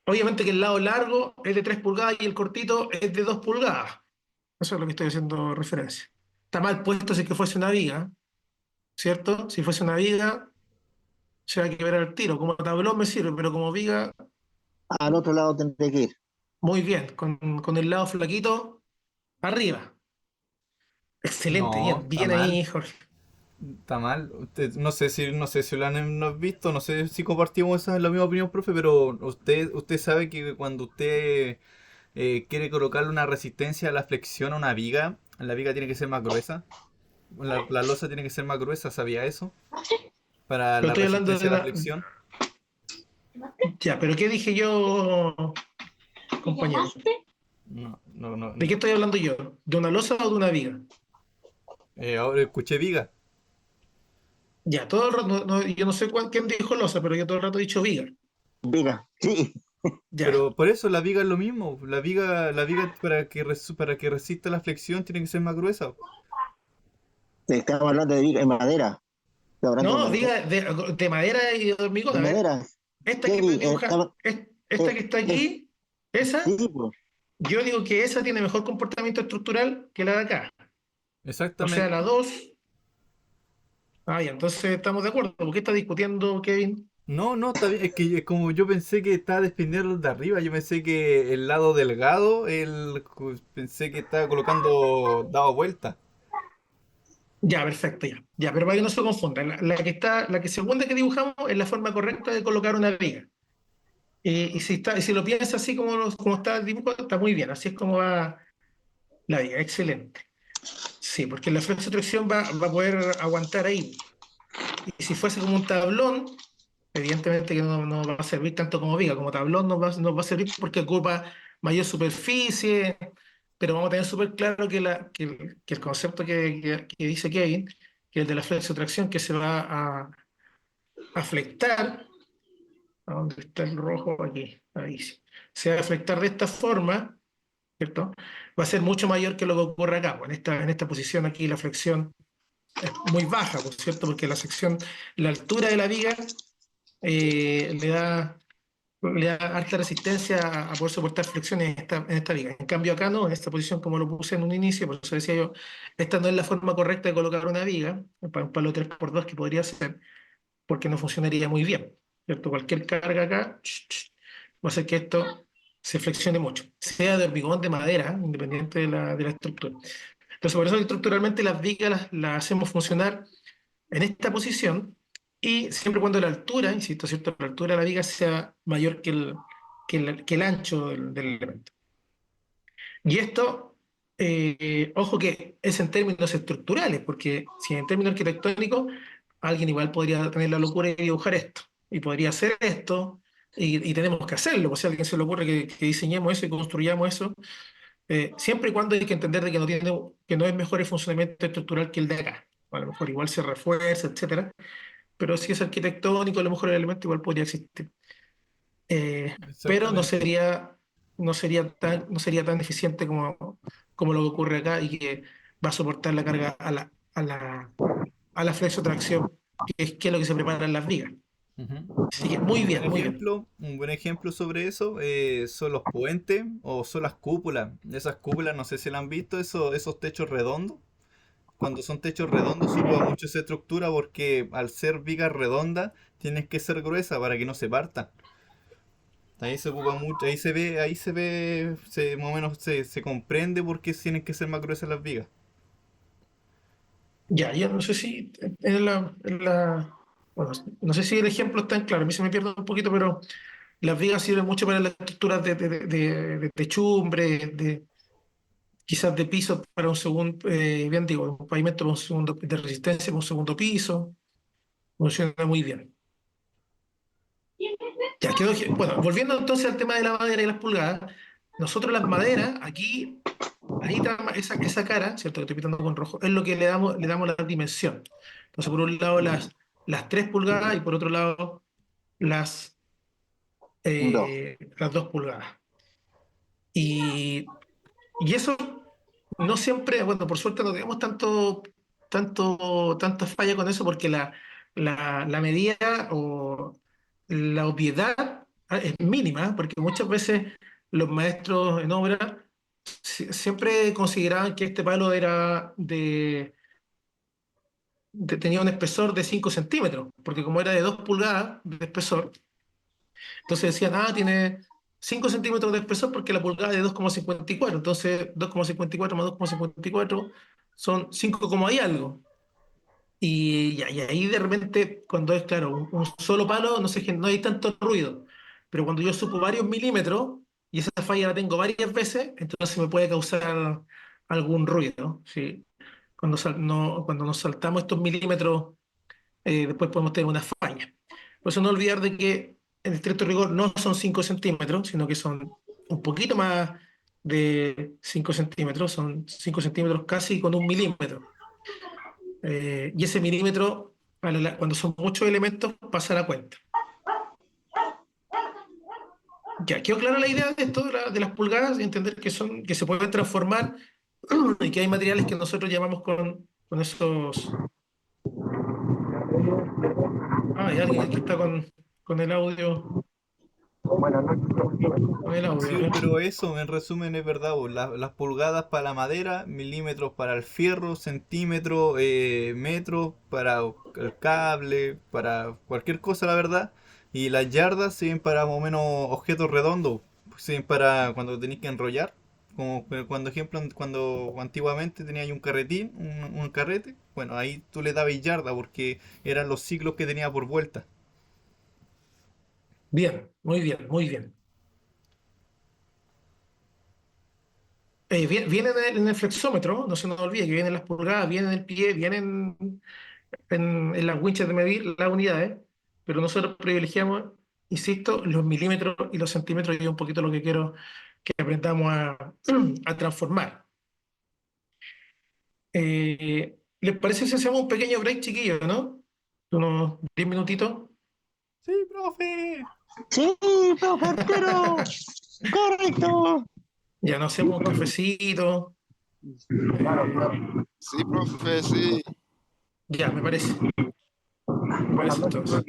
Obviamente que el lado largo es de 3 pulgadas y el cortito es de 2 pulgadas. Eso es lo que estoy haciendo referencia. Está mal puesto si que fuese una viga, ¿cierto? Si fuese una viga, se va a quebrar al tiro. Como tablón me sirve, pero como viga,
Al otro lado tendré que ir.
muy bien. Con el lado flaquito, arriba. Excelente,
No,
bien,
está
bien
mal.
ahí, Jorge.
Está mal. No sé si lo han no has visto, no sé si compartimos la misma opinión, profe, pero usted sabe que cuando usted quiere colocarle una resistencia a la flexión a una viga, la viga tiene que ser más gruesa. La losa tiene que ser más gruesa, ¿sabía eso? Para
Pero
la
estoy hablando de
resistencia a la
una.
flexión.
Ya, pero ¿qué dije yo, compañero? ¿De qué
No.
estoy hablando yo? ¿De una losa o de una viga?
Ahora escuché viga.
Ya, todo el rato, yo no sé quién dijo losa, pero yo todo el rato he dicho viga.
Diga, sí,
Ya.
Pero por eso la viga es lo mismo. La viga para que resista la flexión tiene que ser más gruesa.
estamos hablando de viga en madera. Estoy hablando
No, viga de madera y de hormigón.
de
A ver,
madera.
esta que estoy
Kevin,
dibujando, esta que está
es,
aquí, esa,
sí, pues,
yo digo que esa tiene mejor comportamiento estructural que la de acá. O sea, la
Exactamente.
2. Ah, ya, entonces estamos de acuerdo. ¿Por qué está discutiendo Kevin?
No, está bien. Es que como yo pensé que estaba defendiendo de arriba, yo pensé que el lado delgado, pensé que estaba colocando, dado vuelta.
Ya, perfecto, ya. Ya, pero para que no se confunda, la que segunda que dibujamos es la forma correcta de colocar una viga. Y si lo piensas así como está el dibujo, está muy bien. Así es como va la viga. Excelente. Sí, porque la flexotracción va a poder aguantar ahí. Y si fuese como un tablón, evidentemente que no va a servir tanto como viga. Como tablón no va a servir porque ocupa mayor superficie, pero vamos a tener súper claro que el concepto que dice Kevin, que es el de la flexotracción, que se va a flectar. ¿A dónde está el rojo? Aquí, ahí sí. Se va a flectar de esta forma, ¿cierto? Va a ser mucho mayor que lo que ocurre acá. Pues, en esta posición aquí la flexión es muy baja, por cierto, porque la altura de la viga eh, le da, le da alta resistencia a poder soportar flexiones en esta viga. En cambio acá no, en esta posición como lo puse en un inicio, por eso decía yo, esta no es la forma correcta de colocar una viga, para un palo 3x2 que podría ser, porque no funcionaría muy bien, ¿cierto? Cualquier carga acá va a hacer que esto se flexione mucho, sea de hormigón, de madera, independiente de la estructura. Entonces, por eso estructuralmente las vigas las hacemos funcionar en esta posición y siempre cuando la altura, insisto, ¿cierto? La altura de la viga sea mayor que el ancho del elemento. Y esto, ojo que es en términos estructurales, porque si en términos arquitectónicos, alguien igual podría tener la locura de dibujar esto, y podría hacer esto, y tenemos que hacerlo, pues si a alguien se le ocurre que diseñemos eso y construyamos eso, siempre y cuando hay que entender de que no es mejor el funcionamiento estructural que el de acá. A lo mejor igual se refuerza, etcétera, pero si es arquitectónico, a lo mejor el elemento igual podría existir. Pero no
Exactamente.
sería, no sería tan eficiente como lo que ocurre acá y que va a soportar la carga a la flexotracción, que es lo que se prepara en las vigas.
Ujú.
Así que muy bien, muy bien.
Un buen ejemplo sobre eso son los puentes o son las cúpulas. Esas cúpulas, no sé si la han visto, esos techos redondos. Cuando son techos redondos se ocupa mucho esa estructura porque al ser vigas redondas tienes que ser gruesa para que no se partan. Ahí se ocupa mucho, más o menos se comprende por qué tienen que ser más gruesas las vigas.
Ya, yo no sé si bueno, no sé si el ejemplo está en claro, a mí se me pierde un poquito, pero las vigas sirven mucho para las estructuras de techumbre, quizás de piso para un segundo, bien digo, un pavimento para un segundo, de resistencia para un segundo piso, funciona muy bien. Ya quedó, bueno, volviendo entonces al tema de la madera y las pulgadas, nosotros las maderas, aquí, ahí está esa cara, ¿cierto? Que estoy pintando con rojo, es lo que le damos la dimensión. Entonces, por un lado las 3 pulgadas y por otro lado
Dos.
las 2 pulgadas. Y eso no siempre, bueno, por suerte no tenemos tanta falla con eso porque la medida o la obviedad es mínima, porque muchas veces los maestros en obra siempre consideraban que este palo era tenía un espesor de 5 centímetros, porque como era de 2 pulgadas de espesor, entonces decían, tiene 5 centímetros de espesor porque la pulgada es de 2,54. Entonces 2,54 más 2,54 son 5 como hay algo. Y ahí de repente, cuando es claro, un solo palo, no sé, no hay tanto ruido. Pero cuando yo supo varios milímetros y esa falla la tengo varias veces, entonces me puede causar algún ruido. ¿Sí? Cuando nos saltamos estos milímetros, después podemos tener una falla. Por eso no olvidar de que en estricto rigor no son 5 centímetros, sino que son un poquito más de 5 centímetros, son 5 centímetros casi con un milímetro. Y ese milímetro, cuando son muchos elementos, pasa la cuenta. Ya, quedó clara la idea de esto de las pulgadas, y entender que se pueden transformar y que hay materiales que nosotros llamamos con esos. Hay alguien que está con el audio. Con el audio, a
Sí,
ver.
pero eso en resumen es verdad, bo. Las pulgadas para la madera, milímetros para el fierro, centímetros, metros para el cable, para cualquier cosa, la verdad. Y las yardas sirven para más o menos objetos redondos, sirven para cuando tenéis que enrollar. Como cuando ejemplo, cuando antiguamente tenía un carretín, un carrete, bueno, ahí tú le dabas yarda porque eran los ciclos que tenía por vuelta.
Bien, muy bien, muy bien. Viene en el flexómetro, no se nos olvide que vienen las pulgadas, vienen en el pie, vienen en las winchas de medir las unidades, pero nosotros privilegiamos, insisto, los milímetros y los centímetros, y es un poquito lo que quiero que aprendamos a transformar. ¿Les parece si hacemos un pequeño break, chiquillos, no? Unos 10 minutitos.
Sí, profe.
Sí, profe arquero. Correcto.
Ya nos hacemos un cafecito. eh,
Sí, profe, sí.
ya, me parece entonces.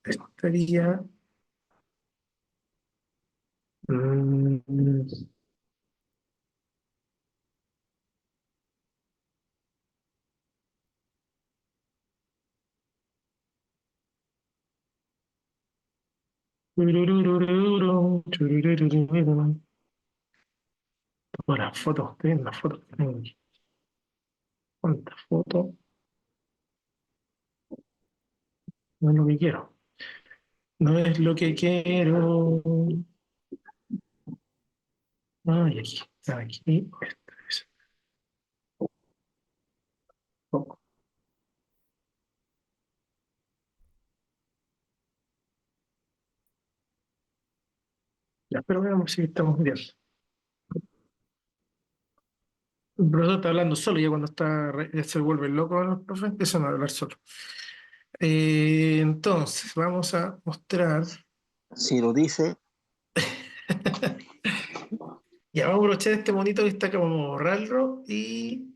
Eso estaría. mm, turururururu, turururururu. Todas las fotos, ustedes, las fotos que tengo aquí. ¿Cuántas fotos? No es lo que quiero. No es lo que quiero. Ay, aquí, aquí. Esto es poco. Ya, pero veamos si estamos bien. El profesor está hablando solo, ya cuando ya se vuelve loco el profe, empiezan a hablar solo. Entonces, vamos a mostrar.
Si lo dice,
Ya, vamos a aprovechar este monito que está acá, vamos a borrarlo y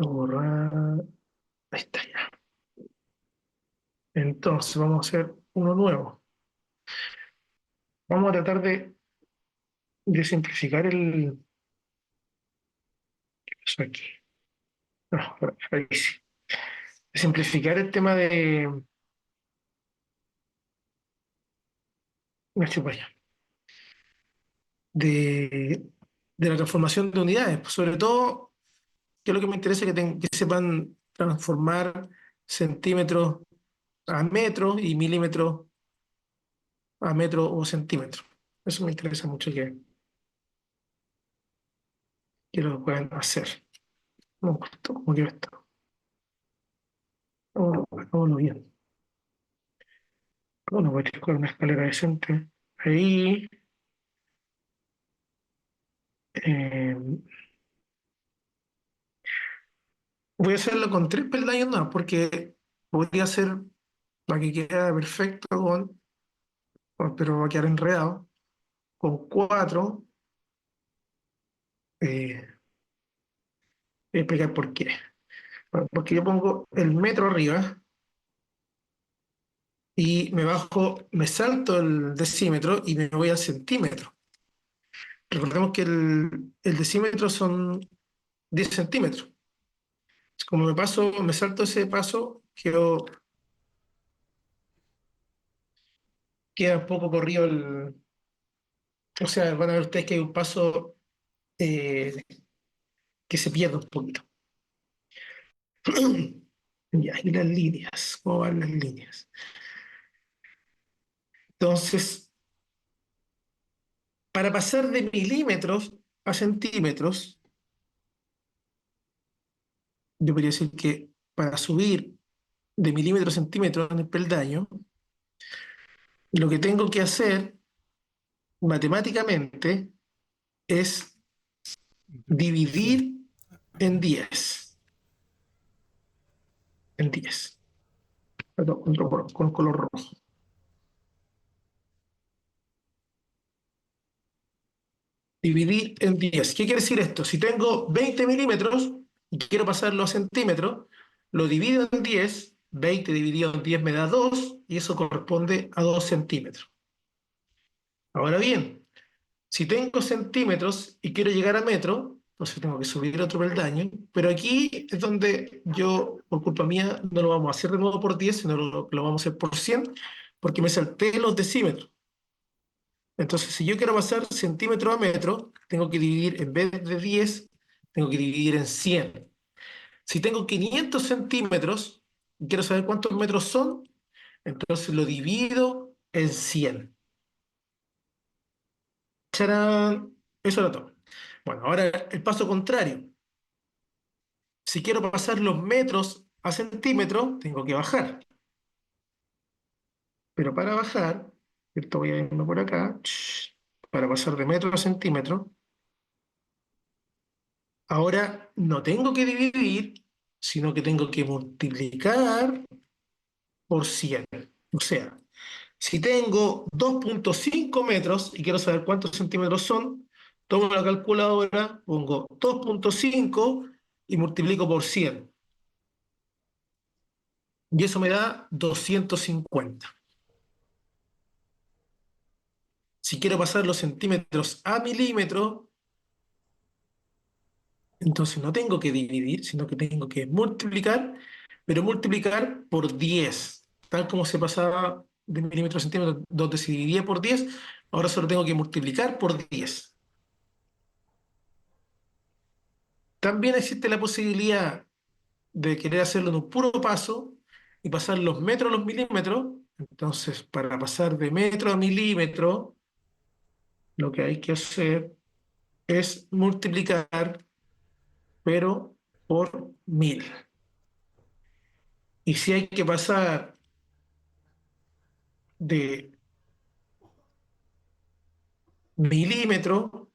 borrar. Ahí está ya. Entonces vamos a hacer uno nuevo. Vamos a tratar de simplificar el. ¿Qué pasó aquí? No, ahí sí. De simplificar el tema de. Me echo para allá. De, de la transformación de unidades. Pues, sobre todo, que es lo que me interesa que sepan transformar centímetros a metros y milímetros a metro o centímetro. Eso me interesa mucho que lo puedan hacer. No, esto, ¿cómo quiero esto? Hagámoslo bien. Bueno, voy a tener con una escalera decente. Ahí. eh, Voy a hacerlo con 3 peldaños no, porque podría ser para que quede perfecto pero va a quedar enredado. Con 4, voy a explicar por qué. Bueno, porque yo pongo el metro arriba y me salto el decímetro y me voy al centímetro. Recordemos que el decímetro son 10 centímetros. Como me salto ese paso, queda un poco corrido o sea, van a ver ustedes que hay un paso eh, que se pierde un poquito. Ya, y las líneas, ¿cómo van las líneas? Entonces, para pasar de milímetros a centímetros, yo podría decir que para subir de milímetro a centímetro en el peldaño, lo que tengo que hacer matemáticamente es
Sí.
dividir en 10. En 10. Perdón, con color rojo. Dividir en 10. ¿Qué quiere decir esto? Si tengo 20 milímetros y quiero pasarlo a centímetros, lo divido en 10. 20 dividido en 10 me da 2 y eso corresponde a 2 centímetros. Ahora bien, si tengo centímetros y quiero llegar a metro, entonces tengo que subir otro peldaño, pero aquí es donde yo, por culpa mía, no lo vamos a hacer de nuevo por 10, sino lo vamos a hacer por 100, porque me salté los decímetros. Entonces, si yo quiero pasar centímetro a metro, tengo que dividir, en vez de 10, tengo que dividir en 100. Si tengo 500 centímetros y quiero saber cuántos metros son, entonces lo divido en 100. ¡Charán! Eso era todo. Bueno, ahora el paso contrario. Si quiero pasar los metros a centímetros, tengo que bajar. Pero para bajar, esto voy a irme por acá, para pasar de metro a centímetro, ahora no tengo que dividir, sino que tengo que multiplicar por 100. O sea, si tengo 2,5 metros y quiero saber cuántos centímetros son, tomo la calculadora, pongo 2,5 y multiplico por 100. Y eso me da 250. Si quiero pasar los centímetros a milímetros, entonces no tengo que dividir, sino que tengo que multiplicar, pero multiplicar por 10, tal como se pasaba de milímetro a centímetro, donde se dividía por 10, ahora solo tengo que multiplicar por 10. También existe la posibilidad de querer hacerlo en un puro paso y pasar los metros a los milímetros. Entonces, para pasar de metro a milímetro, lo que hay que hacer es multiplicar, pero por 1000. Y si hay que pasar de milímetro,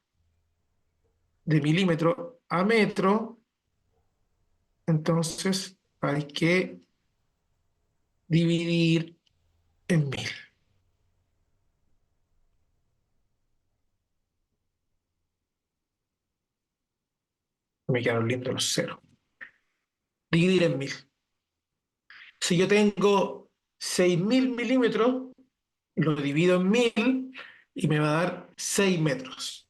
de milímetro a metro, entonces hay que dividir en 1000. Me quedaron lindos los ceros. dividir en 1000. Si yo tengo 6000 milímetros, lo divido en 1000 y me va a dar 6 metros.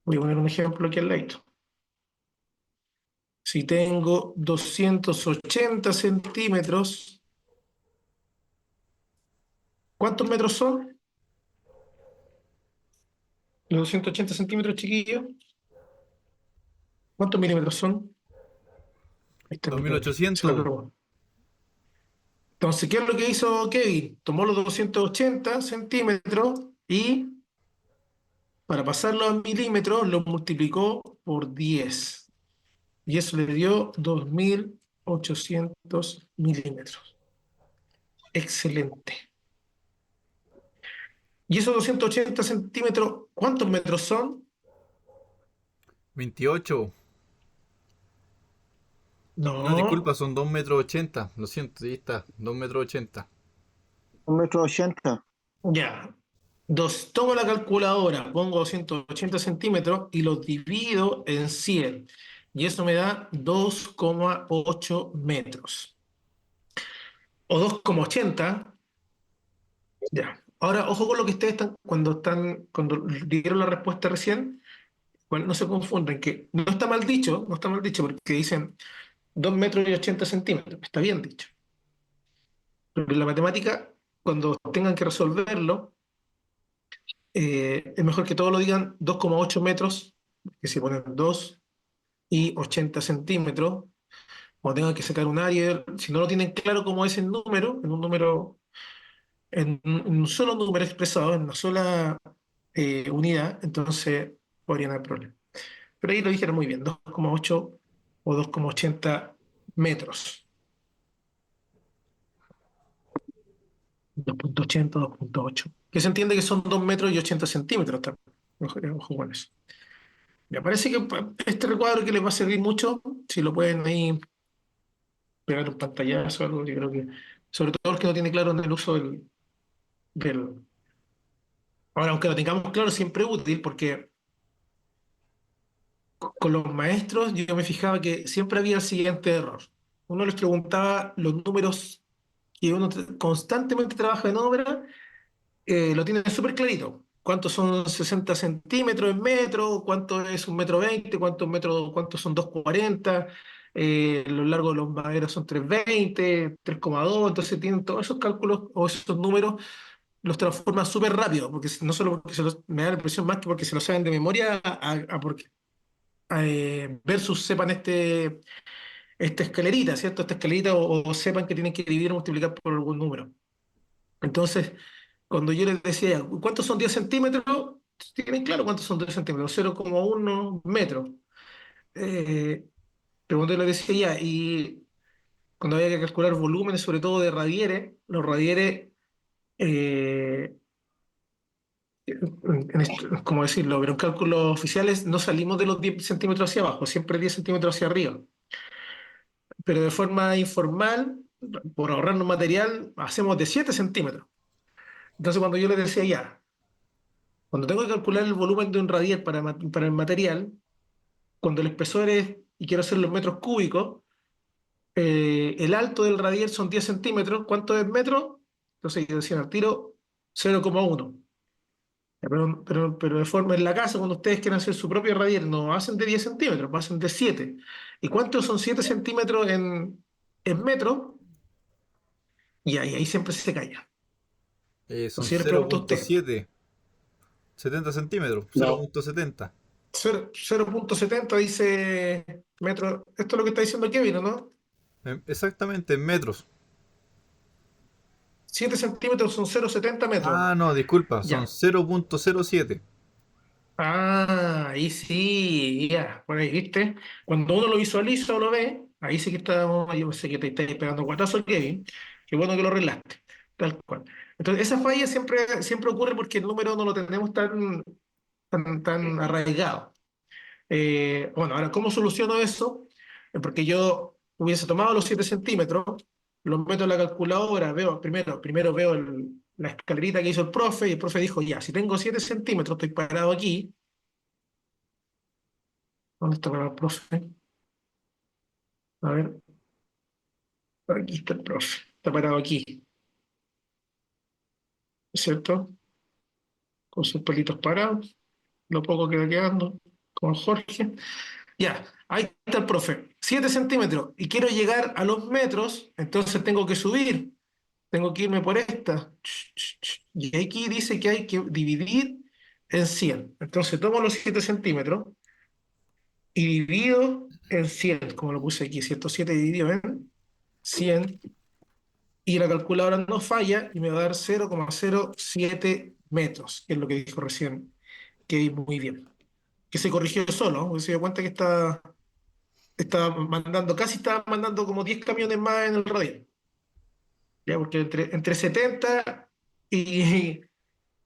Voy a poner un ejemplo aquí al lado. Si tengo 280 centímetros, ¿cuántos metros son? Los 280 centímetros, chiquillos. ¿Cuántos milímetros son? Ahí está
Dos
mi
mil
Kevin. Se lo
ochocientos
pregunto. Entonces, ¿qué es lo que hizo Kevin? Tomó los 280 centímetros y para pasarlo a milímetros lo multiplicó por 10. Y eso le dio 2800 milímetros. Excelente. ¿Y esos 280 centímetros, cuántos metros son?
28. No, disculpa,
No,
son 2,80 m. Lo siento, ahí está. 2,80 m.
1,80 m.
ya. Tomo la calculadora, pongo 280 centímetros y los divido en 100. Y eso me da 2,8 metros. O 2,80. Ya. Ahora, ojo con lo que ustedes cuando dieron la respuesta recién, bueno, no se confunden, que no está mal dicho, no está mal dicho, porque dicen 2 metros y 80 centímetros. Está bien dicho. Pero en la matemática, cuando tengan que resolverlo, es mejor que todos lo digan 2,8 metros, que si ponen 2 y 80 centímetros, o tengan que sacar un área, si no lo tienen claro cómo es el número, en un solo número expresado, en una sola unidad, entonces podrían haber problemas. Pero ahí lo dijeron muy bien, 2,8 o 2,80 metros. 2,80, 2,8. Que se entiende que son 2 metros y 80 centímetros también. Ojo con eso. Me parece que este recuadro que les va a servir mucho, si lo pueden ahí pegar un pantallazo o algo, yo creo que, sobre todo los que no tienen claro en el uso del. Ahora, aunque lo tengamos claro, siempre es útil, porque con los maestros yo me fijaba que siempre había el siguiente error. Uno les preguntaba los números que uno constantemente trabaja en obra, lo tienen súper clarito. ¿Cuántos son 60 centímetros en metro? ¿Cuánto es 1,20 m? ¿Cuántos son 2,40 m? Lo largo de los maderos son 3,20, 3,2. Entonces tienen todos esos cálculos o esos números, los transforman súper rápido, porque no solo porque me da la impresión más que porque se lo saben de memoria, porque versus sepan esta escalerita, ¿cierto? Esta escalerita o sepan que tienen que dividir o multiplicar por algún número. Entonces, cuando yo les decía, ¿cuántos son 10 centímetros? Tienen claro cuántos son 10 centímetros, 0,1 metros. Eh, pero cuando yo les decía ya, y cuando había que calcular volúmenes, sobre todo de radieres, los radieres, eh, ¿cómo decirlo? Pero en cálculos oficiales no salimos de los 10 centímetros hacia abajo, siempre 10 centímetros hacia arriba. Pero de forma informal, por ahorrarnos material, hacemos de 7 centímetros. Entonces, cuando yo les decía ya, cuando tengo que calcular el volumen de un radier para el material, cuando el espesor es, y quiero hacer los metros cúbicos, el alto del radier son 10 centímetros. ¿Cuánto es metro? Entonces yo decía al tiro 0,1. Pero de forma en la casa, cuando ustedes quieren hacer su propio radier, no hacen de 10 centímetros, hacen de 7. ¿Y cuántos son 7 centímetros en metros? Y ahí siempre se calla.
Son
Entonces yo les pregunto a usted,
0,7. 70 centímetros.
No,
0,70.
0,70 dice metro. Esto es lo que está diciendo Kevin, ¿no?
Exactamente, en metros.
7 centímetros son 0,70 metros.
Ah, no, disculpa, son
Ya.
0,07.
Ah, ahí sí, ya. Por ahí, ¿viste? Cuando uno lo visualiza o lo ve, ahí sí que estamos. Yo sé que te estáis pegando guatazo, Kevin. Qué bueno que lo arreglaste. Tal cual. Entonces, esa falla siempre ocurre porque el número no lo tenemos tan arraigado. Bueno, ahora, ¿cómo soluciono eso? Porque yo hubiese tomado los 7 centímetros, los meto en la calculadora, primero veo la escalerita que hizo el profe, y el profe dijo, ya, si tengo 7 centímetros, estoy parado aquí. ¿Dónde está parado el profe? A ver, aquí está el profe. Está parado aquí, ¿cierto? Con sus pelitos parados, lo poco que va quedando, con Jorge. Ya, ahí está el profe. 7 centímetros. Y quiero llegar a los metros, entonces tengo que subir. Tengo que irme por esta. Y aquí dice que hay que dividir en 100. Entonces tomo los 7 centímetros y divido en 100, como lo puse aquí, 107 dividido en 100. Y la calculadora no falla y me va a dar 0,07 metros, que es lo que dijo recién, que vi muy bien. Que se corrigió solo, ¿no? Porque se dio cuenta que estaba mandando, casi estaba mandando como 10 camiones más en el radial. ¿Ya? Porque entre 70 y,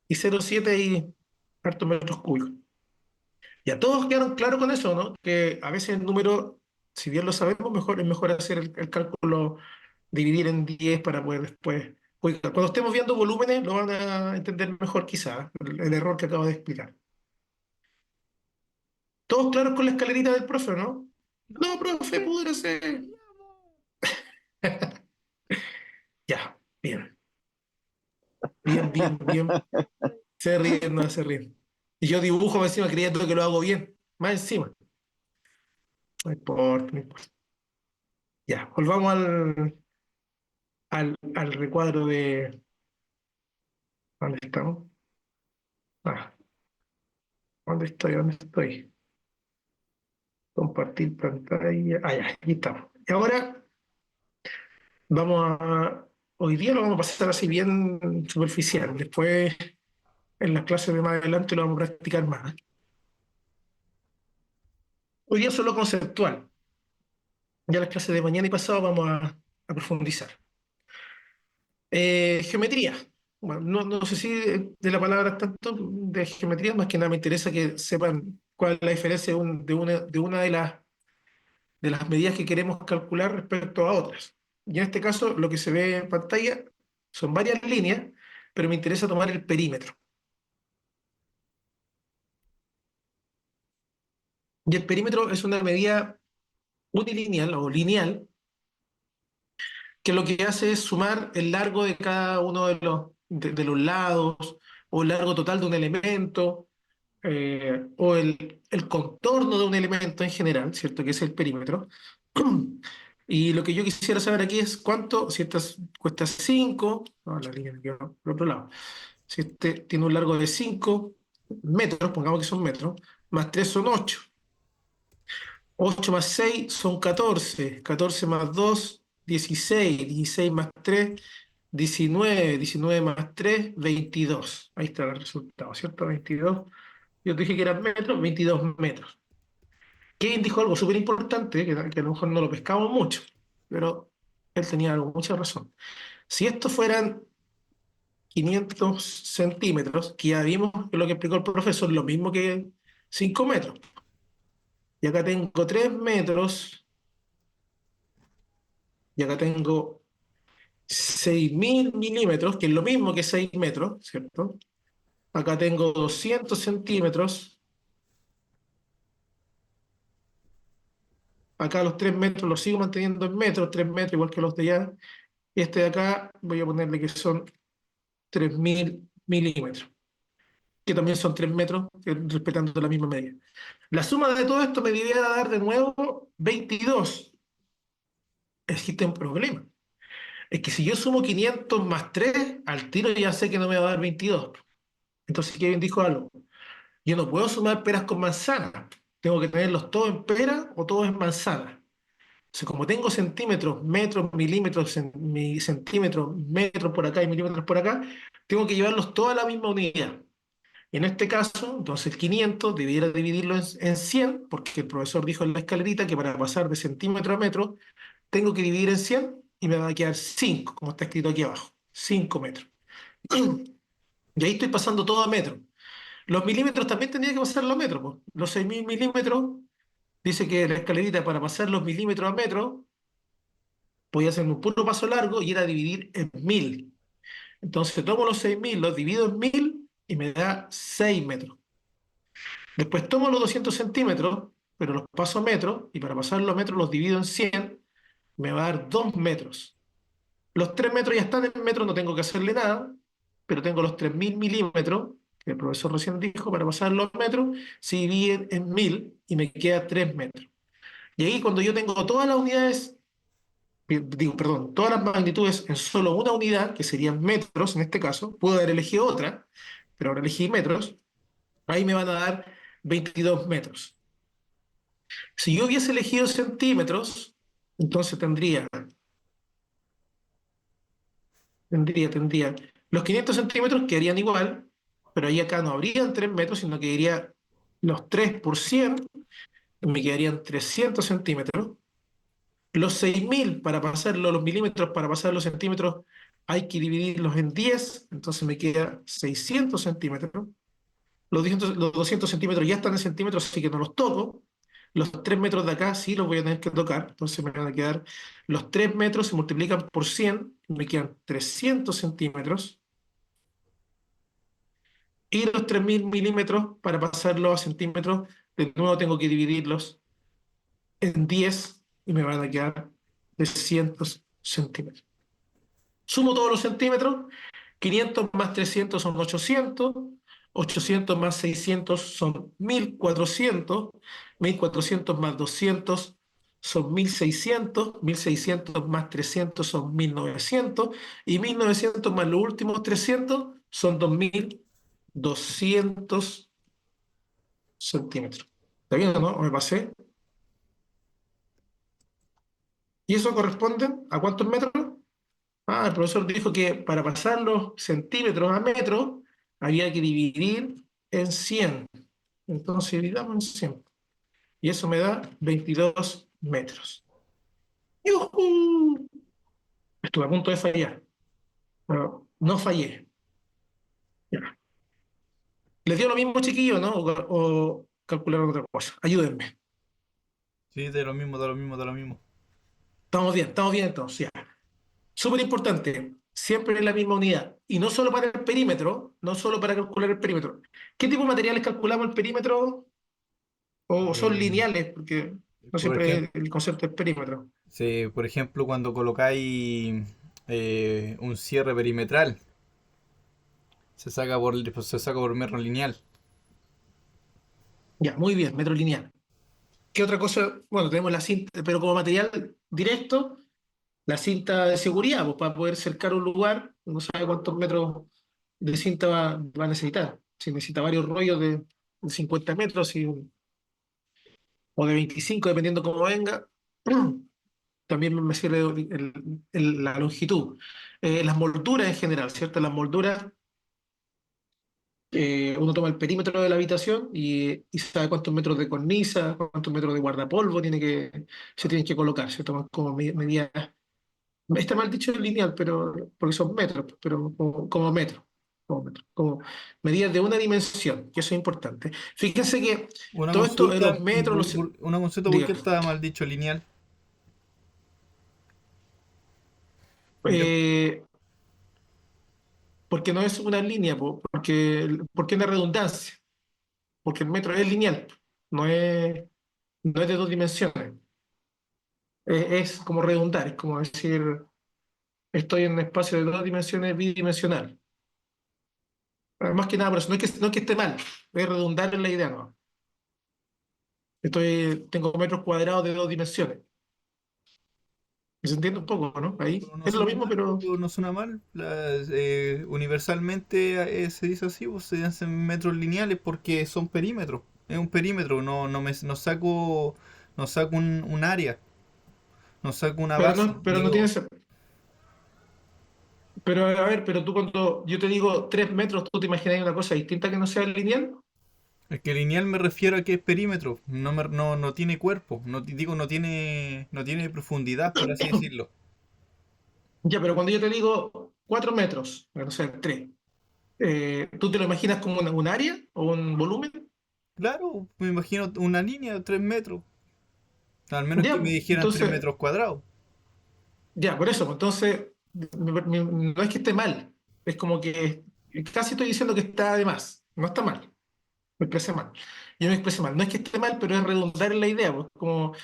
y 0,7 hay hartos metros cúbicos. Ya todos quedaron claros con eso, ¿no? Que a veces el número, si bien lo sabemos, es mejor hacer el cálculo, dividir en 10 para poder después. Porque cuando estemos viendo volúmenes, lo van a entender mejor, quizás, el error que acabo de explicar. ¿Todos claros con la escalerita del profe, no? No, profe, púdrese. Ya, bien, bien, bien, bien. Se ríen, no se ríen. Y yo dibujo más encima creyendo que lo hago bien. Más encima. No importa, no importa. Ya, volvamos al recuadro de. ¿Dónde estamos? Ah, ¿dónde estoy? ¿Dónde estoy? Compartir pantalla. Ah, ya, aquí estamos. Y ahora vamos a. Hoy día lo vamos a pasar así bien superficial. Después, en las clases de más adelante, lo vamos a practicar más. Hoy día solo conceptual. Ya las clases de mañana y pasado vamos a profundizar. Geometría. Bueno, no sé si de la palabra tanto de geometría, más que nada me interesa que sepan cuál es la diferencia de una de las medidas que queremos calcular respecto a otras. Y en este caso, lo que se ve en pantalla son varias líneas, pero me interesa tomar el perímetro. Y el perímetro es una medida unilineal o lineal que lo que hace es sumar el largo de cada uno de los lados o el largo total de un elemento o el contorno de un elemento en general, ¿cierto? Que es el perímetro. Y lo que yo quisiera saber aquí es cuánto, si esta cuesta 5, no, la línea me quedó por otro lado, si este tiene un largo de 5 metros, pongamos que son metros, más 3 son 8, 8 más 6 son 14, 14 más 2, 16, 16 más 3, 19, 19 más 3, 22. Ahí está el resultado, ¿cierto? 22. Yo te dije que eran metros, 22 metros. Kevin dijo algo súper importante, que a lo mejor no lo pescamos mucho, pero él tenía algo, mucha razón. Si estos fueran 500 centímetros, que ya vimos que lo que explicó el profesor, lo mismo que 5 metros. Y acá tengo 3 metros, y acá tengo 6.000 milímetros, que es lo mismo que 6 metros, ¿cierto? Acá tengo 200 centímetros, acá los 3 metros los sigo manteniendo en metros, 3 metros igual que los de allá, y este de acá voy a ponerle que son 3.000 milímetros, que también son 3 metros, respetando la misma medida. La suma de todo esto me debería dar de nuevo 22. Existe un problema. Es que si yo sumo 500 más 3 al tiro ya sé que no me va a dar 22. Entonces Kevin dijo algo. Yo no puedo sumar peras con manzanas. Tengo que tenerlos todos en pera o todos en manzana. Entonces, como tengo centímetros, metros, milímetros, centímetros, metros por acá y milímetros por acá, tengo que llevarlos todos a la misma unidad. Y en este caso, entonces 500 debiera dividirlo en 100, porque el profesor dijo en la escalerita que para pasar de centímetro a metro, tengo que dividir en 100 y me va a quedar 5, como está escrito aquí abajo, 5 metros. Y ahí estoy pasando todo a metros. Los milímetros también tendría que pasar los metros, pues. Los 6.000 milímetros, dice que la escalerita para pasar los milímetros a metros, podía hacer un puro paso largo y era dividir en 1.000. Entonces tomo los 6.000, los divido en 1.000 y me da 6 metros. Después tomo los 200 centímetros, pero los paso a metros, y para pasar los metros los divido en 100, me va a dar 2 metros. Los 3 metros ya están en metros, no tengo que hacerle nada, pero tengo los 3000 milímetros, que el profesor recién dijo, para pasar los metros, se dividen en 1000 y me queda 3 metros. Y ahí cuando yo tengo todas las unidades, digo, perdón, todas las magnitudes en solo una unidad, que serían metros en este caso, puedo haber elegido otra, pero ahora elegí metros, ahí me van a dar 22 metros. Si yo hubiese elegido centímetros, entonces tendría los 500 centímetros quedarían igual, pero ahí acá no habrían 3 metros, sino que iría los 3 por 100, me quedarían 300 centímetros. Los 6000 para pasarlo, los milímetros para pasar los centímetros, hay que dividirlos en 10, entonces me queda 600 centímetros. Los 200 centímetros ya están en centímetros, así que no los toco. Los 3 metros de acá sí los voy a tener que tocar, entonces me van a quedar los 3 metros se multiplican por 100, me quedan 300 centímetros. Y los 3000 milímetros para pasarlos a centímetros, de nuevo tengo que dividirlos en 10 y me van a quedar 300 centímetros. Sumo todos los centímetros, 500 más 300 son 800, 800 más 600 son 1400, 1400 más 200 son 1600, 1600 más 300 son 1900 y 1900 más los últimos 300 son 2200 centímetros. ¿Está bien, no? ¿O me pasé? ¿Y eso corresponde a cuántos metros? Ah, el profesor dijo que para pasar los centímetros a metros había que dividir en 100. Entonces dividamos en 100. Y eso me da 22 metros. ¡Yujú! Estuve a punto de fallar, pero no fallé. Ya. ¿Les dio lo mismo, chiquillos, no? O calcularon otra cosa? Ayúdenme.
Sí, de lo mismo, de lo mismo, de lo mismo.
Estamos bien entonces. Ya. Súper importante, siempre en la misma unidad. Y no solo para el perímetro, no solo para calcular el perímetro. ¿Qué tipo de materiales calculamos el perímetro? O son
Eh,
lineales, porque no
por
siempre
ejemplo,
es el concepto es perímetro.
por ejemplo, cuando colocáis un cierre perimetral, se saca por metro lineal.
Ya, muy bien, metro lineal. ¿Qué otra cosa? Bueno, tenemos la cinta, pero como material directo, la cinta de seguridad, pues para poder cercar un lugar, no sabe cuántos metros de cinta va a necesitar. Si necesita varios rollos de 50 metros o de 25, dependiendo cómo venga, también me sirve la longitud. Las molduras en general, ¿cierto? Las molduras, uno toma el perímetro de la habitación y sabe cuántos metros de cornisa, cuántos metros de guardapolvo se tienen que colocar, se toman como medidas. Está mal dicho en lineal, pero, porque son metros, pero como metros. Como medidas de una dimensión, que eso es importante. Fíjense que
Una
todo esto de los
consulta,
metros,
una consulta, ¿por
diga,
qué estaba mal dicho lineal? Porque
eh, porque no es una línea, porque es una redundancia, porque el metro es lineal, no es de dos dimensiones. Es como redundar, es como decir, estoy en un espacio de dos dimensiones bidimensional. Más que nada, por eso no es que esté mal, es redundar en la idea, no. Tengo metros cuadrados de dos dimensiones. ¿Se entiende un poco, no? Ahí
pero no
es lo
suena
mismo,
mal,
pero
no suena mal. Universalmente se dice así, pues se hacen metros lineales porque son perímetros. Es un perímetro, no saco un área, no saco una
pero
base.
no, pero no tiene
Digo,
ese- Pero a ver, pero tú cuando yo te digo 3 metros, ¿tú te imaginas una cosa distinta que no sea lineal?
el que lineal me refiero a que es perímetro, no tiene cuerpo, no tiene profundidad, por así decirlo.
Ya, pero cuando yo te digo 4 metros, no sé, 3, ¿tú te lo imaginas como un área o un volumen?
Claro, me imagino una línea de 3 metros, al menos que me
Ya,
dijeran 3
entonces,
metros cuadrados.
ya, por eso, pues, entonces, no es que esté mal, es como que casi estoy diciendo que está de más, no está mal, me expresé mal. Yo me expresé mal, no es que esté mal, pero es redundar en la idea, pues, como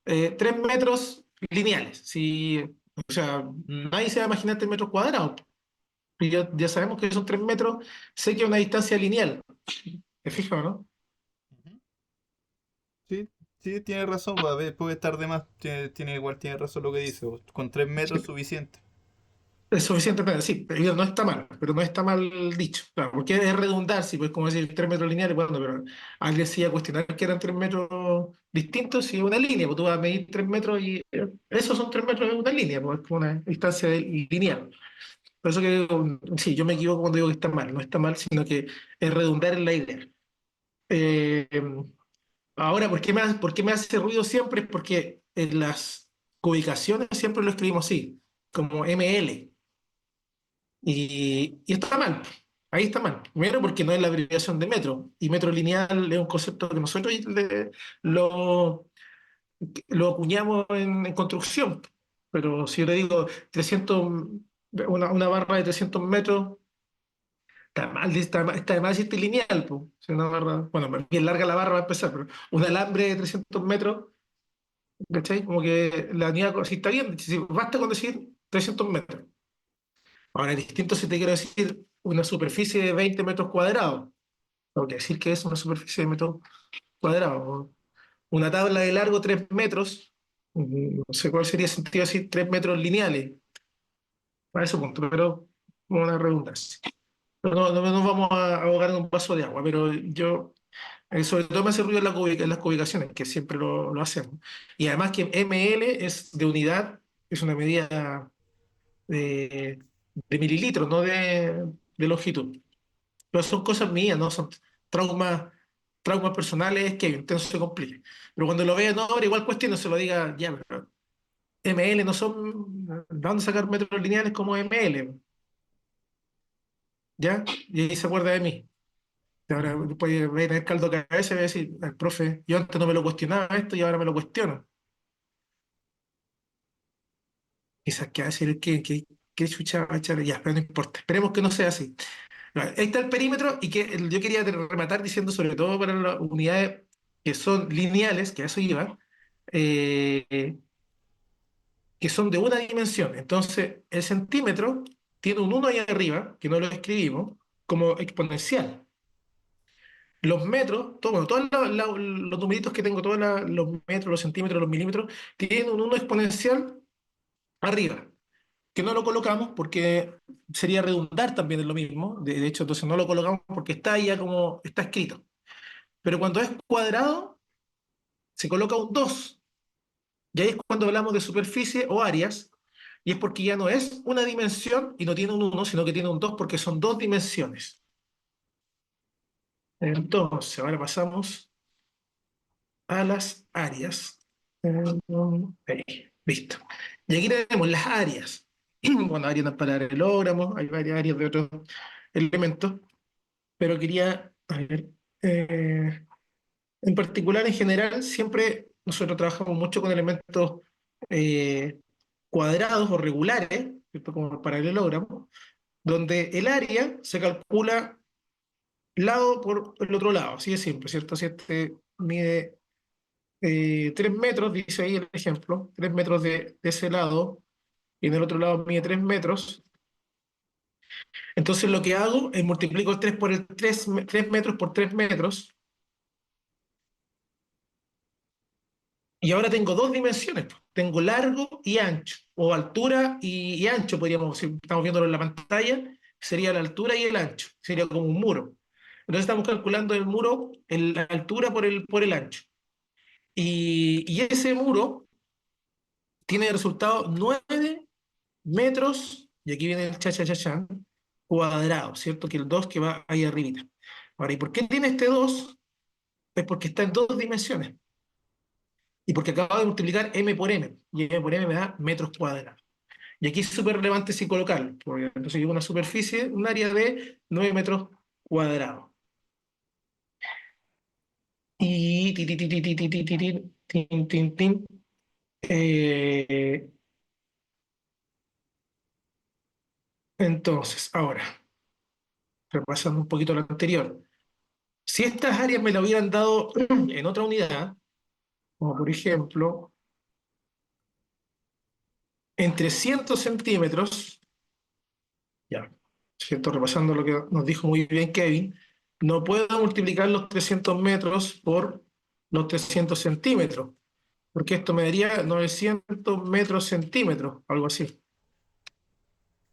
3 metros lineales. Si, o sea, nadie se va a imaginar 3 metros cuadrados. Y ya sabemos que son 3 metros, sé que es una distancia lineal. ¿Te fijas, no?
Ujú. Sí, sí, tiene razón, pues, a ver, puede estar de más, igual tiene razón lo que dice, pues, con 3 metros
Sí,
es suficiente.
es suficiente para sí, pero no está mal, pero no está mal dicho. Claro, porque es redundar, si pues como decir 3 metros lineales, bueno, pero alguien se iba a cuestionar que eran 3 metros distintos si es una línea, pues tú vas a medir 3 metros y esos son 3 metros en una línea, pues es como una distancia lineal. Por eso que sí, yo me equivoco cuando digo que está mal, no está mal, sino que es redundar en la idea. Eh, Ahora, por qué me hace ruido siempre? Es porque en las ubicaciones siempre lo escribimos así, como ML. Y está mal, ahí está mal. Primero porque no es la abreviación de metro, y metro lineal es un concepto que nosotros lo, lo acuñamos en construcción. Pero si yo le digo 300, una barra de 300 metros, está mal decirte lineal, pues. Si una barra, bueno, bien larga la barra va a empezar, pero un alambre de 300 metros, ¿cachai? Como que la unidad, si está bien, si basta con decir 300 metros. Ahora, es distinto si te quiero decir una superficie de 20 metros cuadrados. Tengo que decir que es una superficie de metros cuadrados. Una tabla de largo 3 metros, no sé cuál sería el sentido de decir 3 metros lineales, a ese punto, pero una redundancia. Pero no nos vamos a ahogar en un vaso de agua, pero yo, sobre todo me hace ruido en las cubicaciones, que siempre lo hacemos. Y además que ml es de unidad, es una medida de mililitros, no de longitud. Pero son cosas mías, no son traumas, traumas personales que entonces se complique. Pero cuando lo vea en obra, igual cuestiono, se lo diga, ya, pero ml no son, ¿de a sacar metros lineales como ml? ¿Ya? Y ahí se acuerda de mí. Y ahora
Ujú.
después voy a tener caldo de cabeza y voy a decir, el profe, yo antes no me lo cuestionaba esto y ahora me lo cuestiono. Quizás que va a decir que chucha va a echar, ya, pero no importa. Esperemos que no sea así. Ahí está el perímetro y que yo quería rematar diciendo, sobre todo para las unidades que son lineales, que a eso iba, eh, que son de una dimensión. Entonces, el centímetro tiene un uno ahí arriba, que no lo escribimos, como exponencial. Los metros, bueno, todos los numeritos que tengo, todos los metros, los centímetros, los milímetros, tienen un uno exponencial arriba, que no lo colocamos porque sería redundar también en lo mismo. De hecho, entonces no lo colocamos porque está ahí ya como está escrito. Pero cuando es cuadrado, se coloca un 2. Y ahí es cuando hablamos de superficie o áreas. Y es porque ya no es una dimensión y no tiene un uno, sino que tiene un 2 porque son dos dimensiones. Entonces, ahora pasamos a las áreas. Ahí, listo. Y aquí tenemos las áreas. Bueno, áreas para paralelogramos, hay varias áreas de otros elementos, pero quería, a ver, en particular, en general, siempre nosotros trabajamos mucho con elementos eh, cuadrados o regulares, ¿cierto? Como el paralelogramo, donde el área se calcula lado por el otro lado, así de simple, ¿cierto? Si este mide 3 metros, dice ahí el ejemplo, 3 metros de ese lado, y en el otro lado mide 3 metros, entonces lo que hago es multiplico el 3 por el 3 metros por 3 metros, y ahora tengo dos dimensiones, pues. Tengo largo y ancho, o altura y ancho, podríamos, si estamos viéndolo en la pantalla, sería la altura y el ancho, sería como un muro. Entonces estamos calculando el muro, la altura por el ancho. Y ese muro tiene de resultado 9 metros, y aquí viene el cha-cha-cha-chan, cuadrado, ¿cierto? Que el 2 que va ahí arribita. Ahora, ¿y por qué tiene este 2? Es porque está en dos dimensiones. Y porque acabo de multiplicar m por m, y m por m me da metros cuadrados. Y aquí es súper relevante si colocarlo, porque entonces yo una superficie, un área de 9 metros cuadrados. Y ti, ti, ti, ti, ti, ti, ti, ti, tin, tin, tin. Eh, entonces, ahora, repasando un poquito lo anterior, si estas áreas me lo hubieran dado en otra unidad, como por ejemplo en 300 centímetros, ya, ¿cierto? Repasando lo que nos dijo muy bien Kevin, no puedo multiplicar los 300 metros por los 300 centímetros, porque esto me daría 900 metros centímetros, algo así.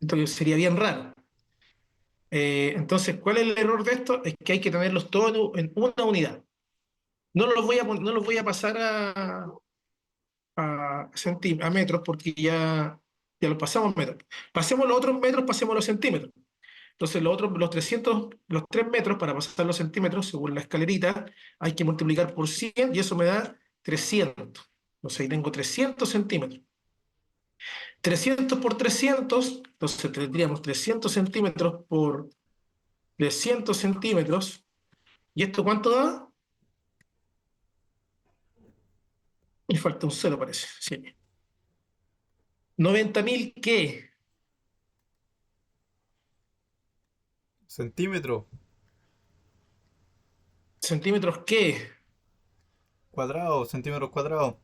Entonces sería bien raro. Entonces, ¿cuál es el error de esto? Es que hay que tenerlos todos en una unidad. No los voy a pasar a metros porque ya los pasamos metros. Pasemos los otros metros, pasemos los centímetros. Entonces, los 300, los 3 metros para pasar los centímetros, según la escalerita, hay que multiplicar por 100 y eso me da 300. Entonces, ahí tengo 300 centímetros. 300 por 300, entonces tendríamos 300 centímetros por 300 centímetros. ¿Y esto cuánto da? Me falta un cero, parece. Sí. 90.000, ¿qué?
Centímetro,
¿Centímetros qué?
cuadrado, centímetros cuadrados.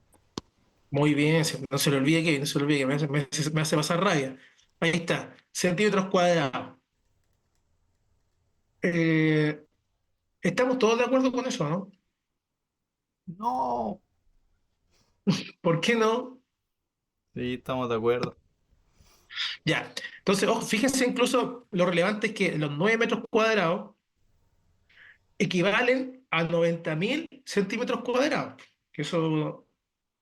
Muy bien, no se le olvide que, no se le olvide que me hace pasar rabia. Ahí está, centímetros cuadrados. Eh, Estamos todos de acuerdo con eso, ¿no?
No.
¿Por qué no?
Sí, estamos de acuerdo.
Ya. Entonces, ojo, fíjense incluso lo relevante es que los 9 metros cuadrados equivalen a 90.000 centímetros cuadrados. Que eso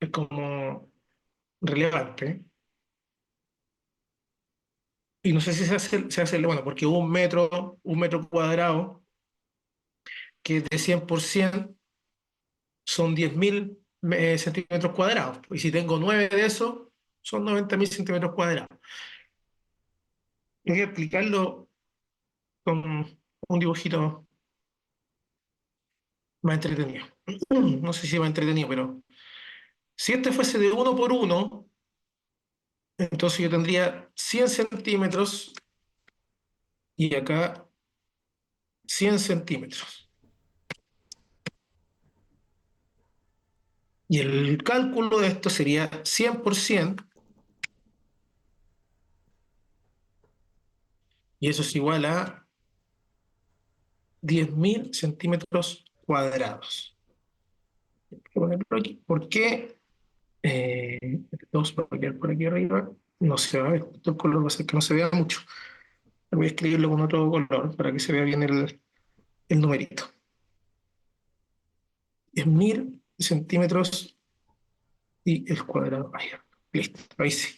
es como relevante. Y no sé si bueno, porque un metro cuadrado, que de 100% son 10.000 centímetros cuadrados. Y si tengo 9 de esos, son 90.000 centímetros cuadrados. Voy a explicarlo con un dibujito más entretenido. No sé si más entretenido, pero si este fuese de uno por uno, entonces yo tendría 100 centímetros y acá 100 centímetros. Y el cálculo de esto sería 100%, y eso es igual a 10.000 centímetros cuadrados. Voy a ponerlo aquí. ¿Por qué? Eh, Vamos a poner por aquí arriba. No se va a ver. El color va a hacer que no se vea mucho. Voy a escribirlo con otro color para que se vea bien el numerito. 10.000 centímetros y el cuadrado. Ahí, listo, ahí sí.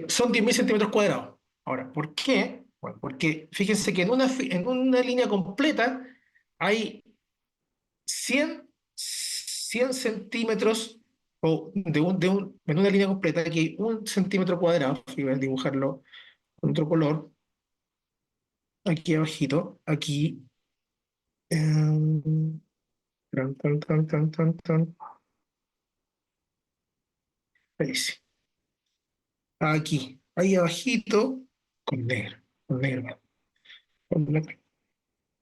Son 10.000 centímetros cuadrados. Ahora, ¿por qué? Bueno, porque fíjense que en una línea completa hay 100 centímetros, o en una línea completa, aquí hay 1 centímetro cuadrado. Y voy a dibujarlo con otro color, aquí abajito, aquí. Tan, tan, tan, tan, tan, tan. Ahí sí. Aquí, ahí abajito, con negro, con blanco.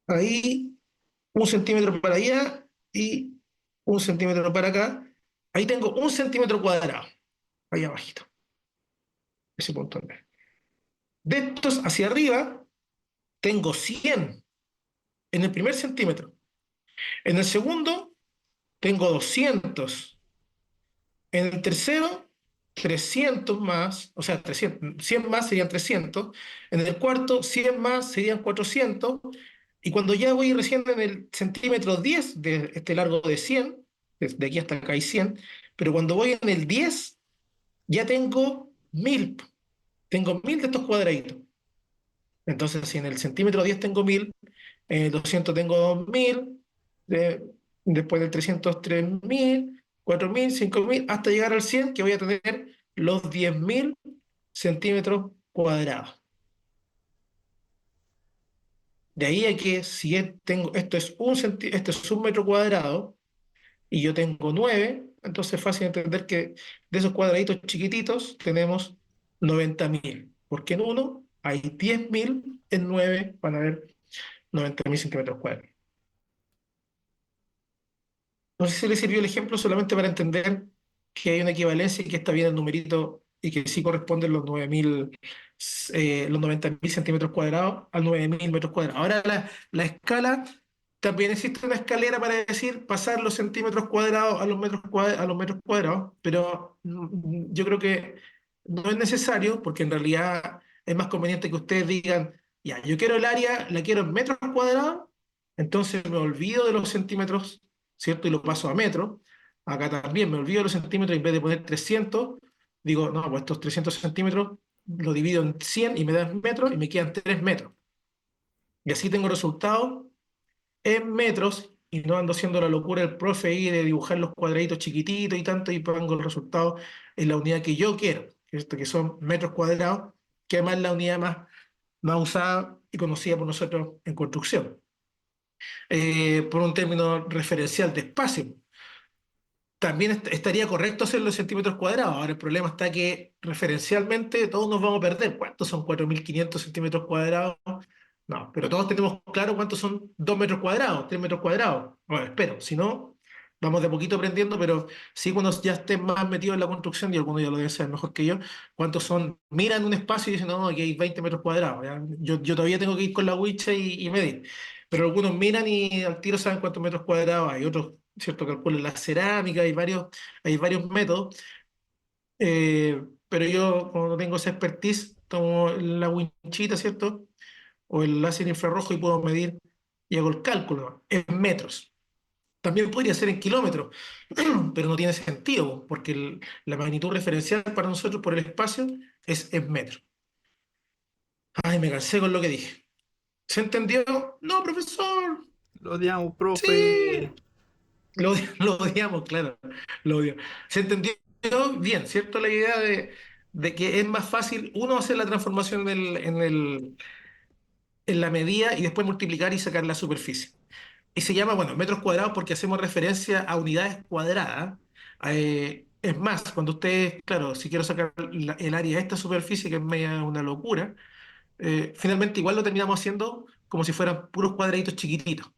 Ahí, 1 centímetro para allá y 1 centímetro para acá. Ahí tengo 1 centímetro cuadrado, ahí abajito, ese punto. De estos hacia arriba, tengo 100 en el primer centímetro. En el segundo, tengo 200. En el tercero, 300 más, o sea, 300, 100 más serían 300. En el cuarto, 100 más serían 400. Y cuando ya voy recién en el centímetro 10 de este largo de 100, desde aquí hasta acá hay 100, pero cuando voy en el 10, ya tengo 1000. Tengo 1000 de estos cuadraditos. Entonces, si en el centímetro 10 tengo 1000, en el 200 tengo 2000, de- después del 300 3000, 4000, 5000, hasta llegar al 100, que voy a tener los 10.000 centímetros cuadrados. De ahí a que si tengo, esto es 1 metro cuadrado y yo tengo 9, entonces es fácil entender que de esos cuadraditos chiquititos tenemos 90.000, porque en uno hay 10.000, en 9 van a haber 90.000 centímetros cuadrados. No sé si le sirvió el ejemplo solamente para entender que hay una equivalencia y que está bien el numerito y que sí corresponden los 9.000, los 90.000 centímetros cuadrados a 9.000 metros cuadrados. Ahora la escala, también existe una escalera para decir pasar los centímetros cuadrados a los a los metros cuadrados, pero yo creo que no es necesario porque en realidad es más conveniente que ustedes digan, ya, yo quiero el área, la quiero en metros cuadrados, entonces me olvido de los centímetros, ¿cierto? Y lo paso a metros. Acá también me olvido de los centímetros y en vez de poner 300, digo, no, pues estos 300 centímetros lo divido en 100 y me dan metros y me quedan 3 metros. Y así tengo resultados en metros y no ando haciendo la locura del profe ahí de dibujar los cuadraditos chiquititos y tanto y pongo el resultado en la unidad que yo quiero, que son metros cuadrados, que además es la unidad más usada y conocida por nosotros en construcción. Por un término referencial de espacio. También estaría correcto hacerlo en centímetros cuadrados. Ahora el problema está que referencialmente todos nos vamos a perder. ¿Cuántos son 4.500 centímetros cuadrados? No, pero todos tenemos claro cuántos son 2 metros cuadrados, 3 metros cuadrados. Bueno, espero, si no, vamos de a poquito aprendiendo, pero sí cuando ya estén más metidos en la construcción, y algunos ya lo deben saber mejor que yo, cuántos son, miran un espacio y dicen, no, aquí hay 20 metros cuadrados. ¿Ya? Yo todavía tengo que ir con la huicha y medir. Pero algunos miran y al tiro saben cuántos metros cuadrados hay, otros, ¿cierto? Calculan la cerámica, hay varios métodos, pero yo, como no tengo esa expertise, tomo la winchita, ¿cierto? O el láser infrarrojo y puedo medir y hago el cálculo en metros. También podría ser en kilómetros, pero no tiene sentido, porque la magnitud referencial para nosotros por el espacio es en metros. Ay, me cansé con lo que dije. ¿Se entendió? No, profesor.
Lo odiamos,
Sí.
profe.
Lo odiamos, claro. Lo odiamos. ¿Se entendió bien, cierto? La idea de que es más fácil uno hacer la transformación en la medida y después multiplicar y sacar la superficie. Y se llama, bueno, metros cuadrados porque hacemos referencia a unidades cuadradas. Es más, cuando ustedes, claro, si quiero sacar el área de esta superficie, que es media una locura, finalmente igual lo terminamos haciendo como si fueran puros cuadraditos chiquititos.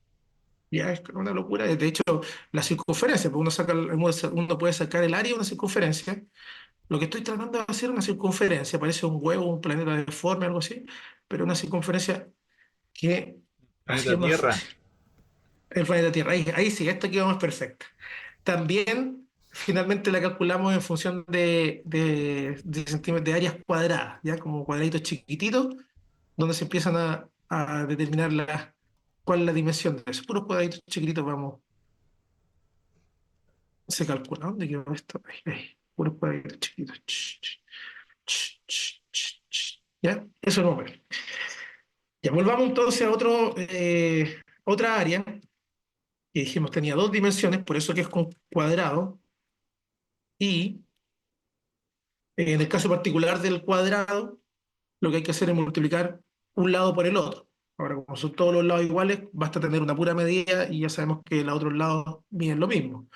Ya es una locura. De hecho, la circunferencia, pues uno puede sacar el área de una circunferencia. Lo que estoy tratando de hacer es una circunferencia, parece un huevo, un planeta deforme, algo así, pero una circunferencia que así
Planeta
es más
Tierra.
fácil. El planeta Tierra, ahí sí, esta quedó más perfecta. También, finalmente la calculamos en función de centímetros de áreas cuadradas, ya como cuadraditos chiquititos, donde se empiezan a determinar cuál es la dimensión de eso. Puros cuadraditos chiquititos vamos. Se calcula. ¿Dónde quedó esto? Ahí. Puros cuadraditos chiquitos. ¿Ya? Eso es número. Ya, volvamos entonces a otra área que dijimos tenía dos dimensiones, por eso que es con cuadrado. Y en el caso particular del cuadrado, lo que hay que hacer es multiplicar un lado por el otro. Ahora, como son todos los lados iguales, basta tener una pura medida y ya sabemos que los otros lados miden lo mismo.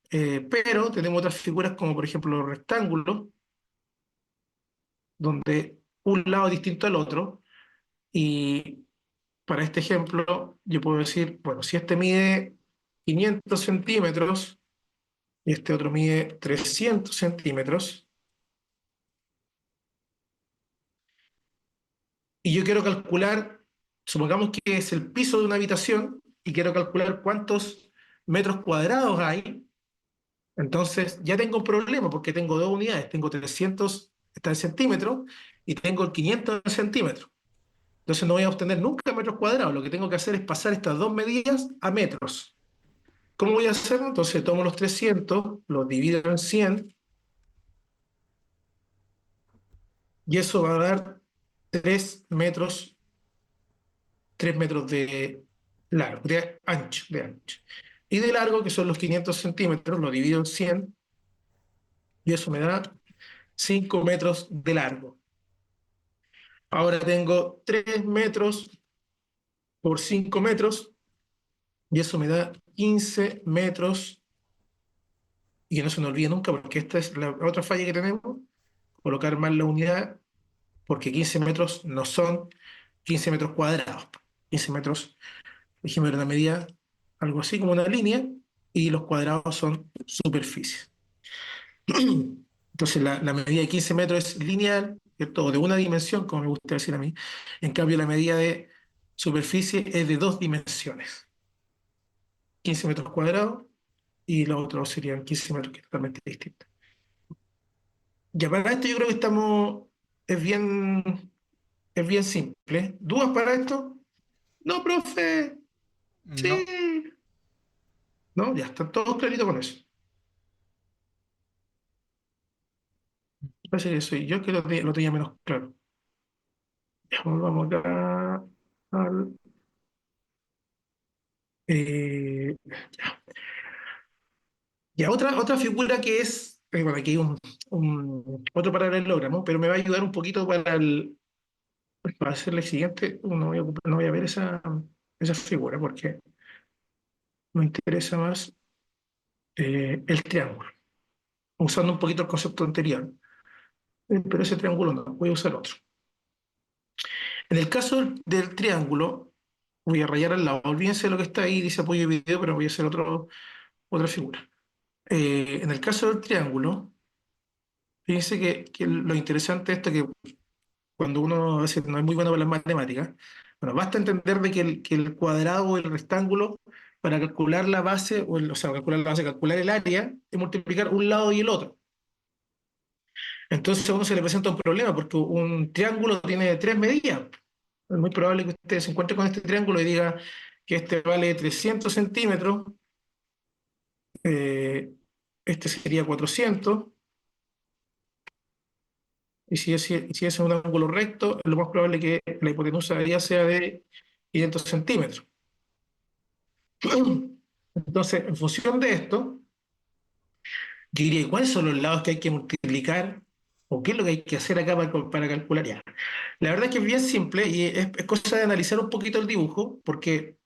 Pero tenemos otras figuras como por ejemplo los rectángulos, donde un lado es distinto al otro. Y para este ejemplo, yo puedo decir, bueno, si este mide 500 centímetros y este otro mide 300 centímetros, y yo quiero calcular, supongamos que es el piso de una habitación, y quiero calcular cuántos metros cuadrados hay, entonces ya tengo un problema porque tengo dos unidades, tengo 300 está en centímetros y tengo el 500 en centímetros. Entonces no voy a obtener nunca metros cuadrados. Lo que tengo que hacer es pasar estas dos medidas a metros. ¿Cómo voy a hacerlo? Entonces tomo los 300, los divido en 100 y eso va a dar 3 metros, 3 metros de largo, de ancho. Y de largo, que son los 500 centímetros, lo divido en 100 y eso me da 5 metros de largo. Ahora tengo 3 metros por 5 metros y eso me da 15 metros. Y que no se nos olvide nunca, porque esta es la otra falla que tenemos, colocar mal la unidad, porque 15 metros no son 15 metros cuadrados. 15 metros, dijimos, era una medida, algo así como una línea, y los cuadrados son superficies. Entonces la medida de 15 metros es lineal, ¿cierto? O de una dimensión, como me gusta decir a mí. En cambio, la medida de superficie es de dos dimensiones, 15 metros cuadrados, y los otros serían 15 metros, que es totalmente distinto. Ya para esto yo creo que es es bien simple. ¿Dudas para esto? No, profe.
No,
Sí. No, ya están todos claritos con eso. Parece que soy yo que lo tenía menos claro. Ya, vamos acá al, ya. Ya, otra figura que es, bueno, aquí hay otro paralelogramo, pero me va a ayudar un poquito para hacerle el siguiente. No voy a ver esa figura porque me interesa más el triángulo, usando un poquito el concepto anterior. Pero ese triángulo no, voy a usar otro. En el caso del triángulo, voy a rayar al lado. Olvídense de lo que está ahí, dice apoyo de video, pero voy a hacer otra figura. En el caso del triángulo, fíjense que lo interesante es esto que cuando uno a veces no es muy bueno para las matemáticas, bueno, basta entender de que el cuadrado o el rectángulo, para calcular la base, o sea, calcular la base, calcular el área, es multiplicar un lado y el otro. Entonces a uno se le presenta un problema, porque un triángulo tiene tres medidas. Es muy probable que usted se encuentre con este triángulo y diga que este vale 300 centímetros, eh, este sería 400, y si es un ángulo recto, lo más probable es que la hipotenusa de ella sea de 500 centímetros. Entonces, en función de esto, yo diría, ¿cuáles son los lados que hay que multiplicar? ¿O qué es lo que hay que hacer acá para calcular ya? La verdad es que es bien simple y es cosa de analizar un poquito el dibujo, porque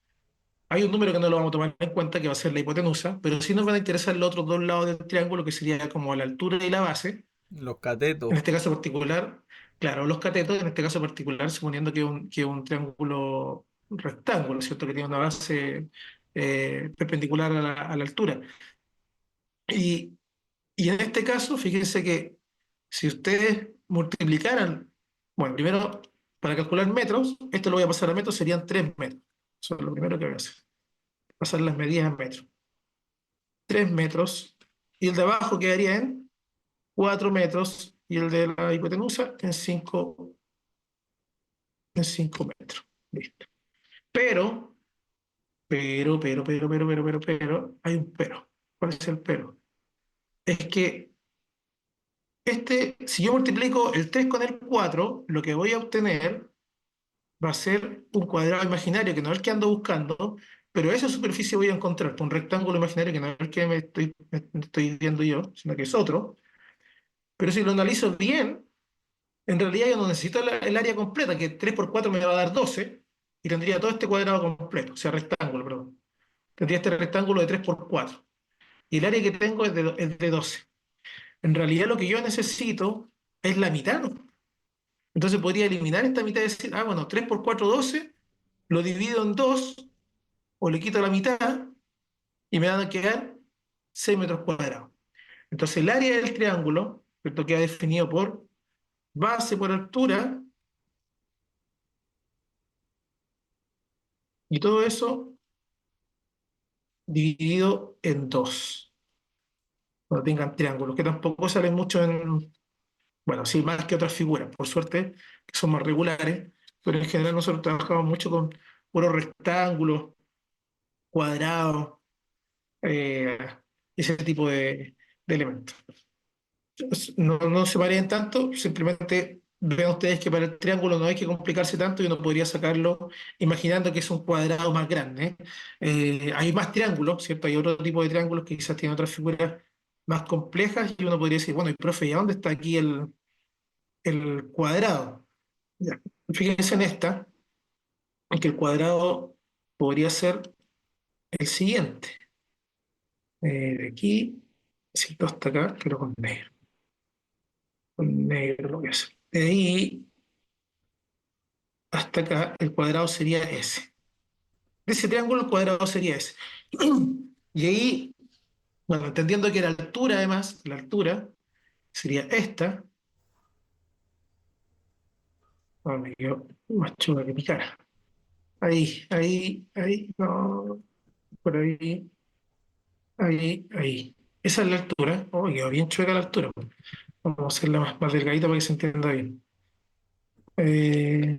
hay un número que no lo vamos a tomar en cuenta, que va a ser la hipotenusa, pero sí nos van a interesar los otros dos lados del triángulo, que sería como la altura y la base.
los
En
catetos.
este caso particular, claro, los catetos, en este caso particular, suponiendo que es un triángulo rectángulo, ¿cierto? Que tiene una base perpendicular a la altura. Y, y en este caso, fíjense que si ustedes multiplicaran, bueno, primero, para calcular metros, esto lo voy a pasar a metros, serían 3 metros. Eso es lo primero que voy a hacer, pasar las medidas a metros. 3 metros, y el de abajo quedaría en 4 metros, y el de la hipotenusa en 5 metros. Listo. Pero, hay un pero. ¿Cuál es el pero? Es que si yo multiplico el 3 con el 4, lo que voy a obtener va a ser un cuadrado imaginario que no es el que ando buscando, pero esa superficie voy a encontrar un rectángulo imaginario que no es el que me estoy viendo yo, sino que es otro. Pero si lo analizo bien, en realidad yo no necesito el área completa, que 3 por 4 me va a dar 12, y tendría todo este cuadrado completo, o sea, rectángulo, perdón. Tendría este rectángulo de 3 por 4. Y el área que tengo es de 12. En realidad lo que yo necesito es la mitad, ¿no? Entonces podría eliminar esta mitad y decir, bueno, 3 por 4, 12, lo divido en 2 o le quito la mitad y me van a quedar 6 metros cuadrados. Entonces el área del triángulo, ¿cierto? Queda definido por base por altura, y todo eso dividido en 2, cuando tengan triángulos, que tampoco salen mucho bueno, sí, más que otras figuras, por suerte, que son más regulares, pero en general nosotros trabajamos mucho con puros rectángulos, cuadrados, eh, ese tipo de elementos. No se mareen tanto, simplemente vean ustedes que para el triángulo no hay que complicarse tanto y uno podría sacarlo imaginando que es un cuadrado más grande. Hay más triángulos, ¿cierto? Hay otro tipo de triángulos que quizás tienen otras figuras más complejas y uno podría decir, bueno, y profe, ¿y a dónde está aquí el cuadrado? Ya. Fíjense en esta, en que el cuadrado podría ser el siguiente. De aquí, si hasta acá, pero con negro. Con negro lo voy a hacer. De ahí hasta acá, el cuadrado sería ese. De ese triángulo, el cuadrado sería ese. Y ahí Bueno, entendiendo que la altura, además, la altura sería esta. Ah, me quedó más chupa que mi cara. Ahí, no, por ahí. Esa es la altura. Oh, quedó bien chueca la altura. Vamos a hacerla más delgadita para que se entienda bien. Eh,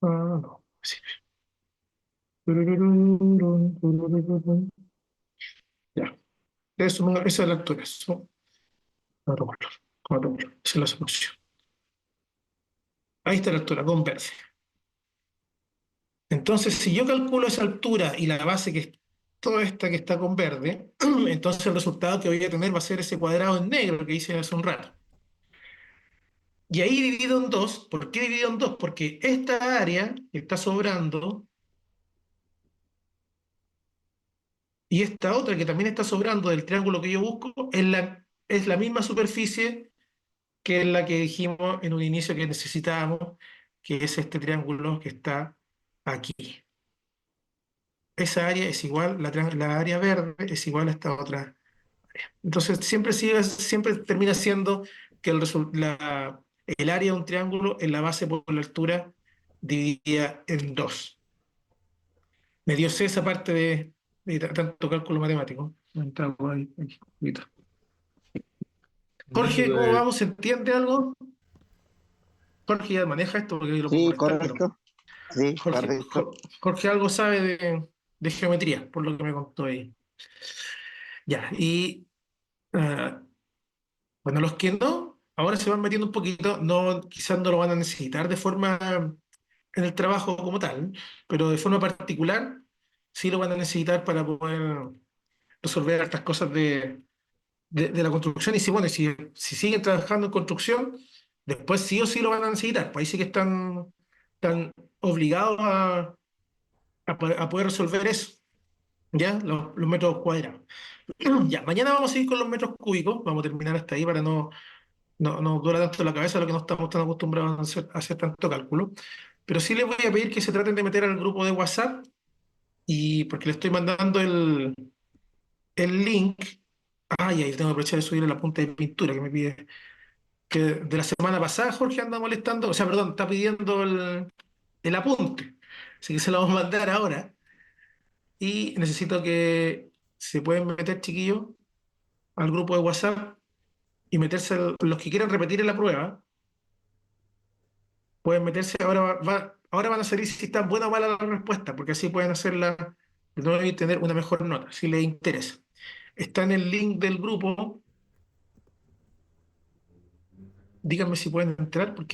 no, sí. Ya, esa es la altura. Eso, otro color, otro color. Esa es la solución. Ahí está la altura, con verde. Entonces, si yo calculo esa altura y la base que es toda esta que está con verde, entonces el resultado que voy a tener va a ser ese cuadrado en negro que hice hace un rato. Y ahí dividido en dos. ¿Por qué dividido en dos? Porque esta área que está sobrando y esta otra que también está sobrando del triángulo que yo busco es la misma superficie que es la que dijimos en un inicio que necesitábamos, que es este triángulo que está aquí. Esa área es igual, la área verde es igual a esta otra. Entonces siempre termina siendo que el área de un triángulo es la base por la altura dividida en dos. Me dio C esa parte de tanto cálculo matemático. Ahí, poquito.
No,
Jorge, ¿cómo vamos? ¿Se entiende algo? Jorge ya maneja esto porque yo lo puedo
Sí,
molestar, pero
correcto. Sí,
Jorge,
correcto.
Jorge algo sabe de geometría, por lo que me contó ahí. Ya, y ah, bueno, los que no, ahora se van metiendo un poquito, no, quizás no lo van a necesitar de forma en el trabajo como tal, pero de forma particular sí lo van a necesitar para poder resolver estas cosas de la construcción. Y si, bueno, si siguen trabajando en construcción, después sí o sí lo van a necesitar, pues ahí sí que están obligados a poder resolver eso, ¿ya? Los metros cuadrados. Ya, mañana vamos a ir con los metros cúbicos, vamos a terminar hasta ahí para no dura tanto la cabeza lo que no estamos tan acostumbrados a hacer tanto cálculo. Pero sí les voy a pedir que se traten de meter al grupo de WhatsApp y porque le estoy mandando el link. Ay, ahí tengo que aprovechar de subir la punta de pintura que me pide. Que de la semana pasada Jorge anda molestando, o sea, perdón, está pidiendo el apunte. Así que se lo vamos a mandar ahora. Y necesito que se pueden meter, chiquillos, al grupo de WhatsApp y meterse los que quieran repetir en la prueba. Pueden meterse, ahora van a salir si está buena o mala la respuesta, porque así pueden hacerla de nuevo y tener una mejor nota, si les interesa. Está en el link del grupo. Díganme si pueden entrar, porque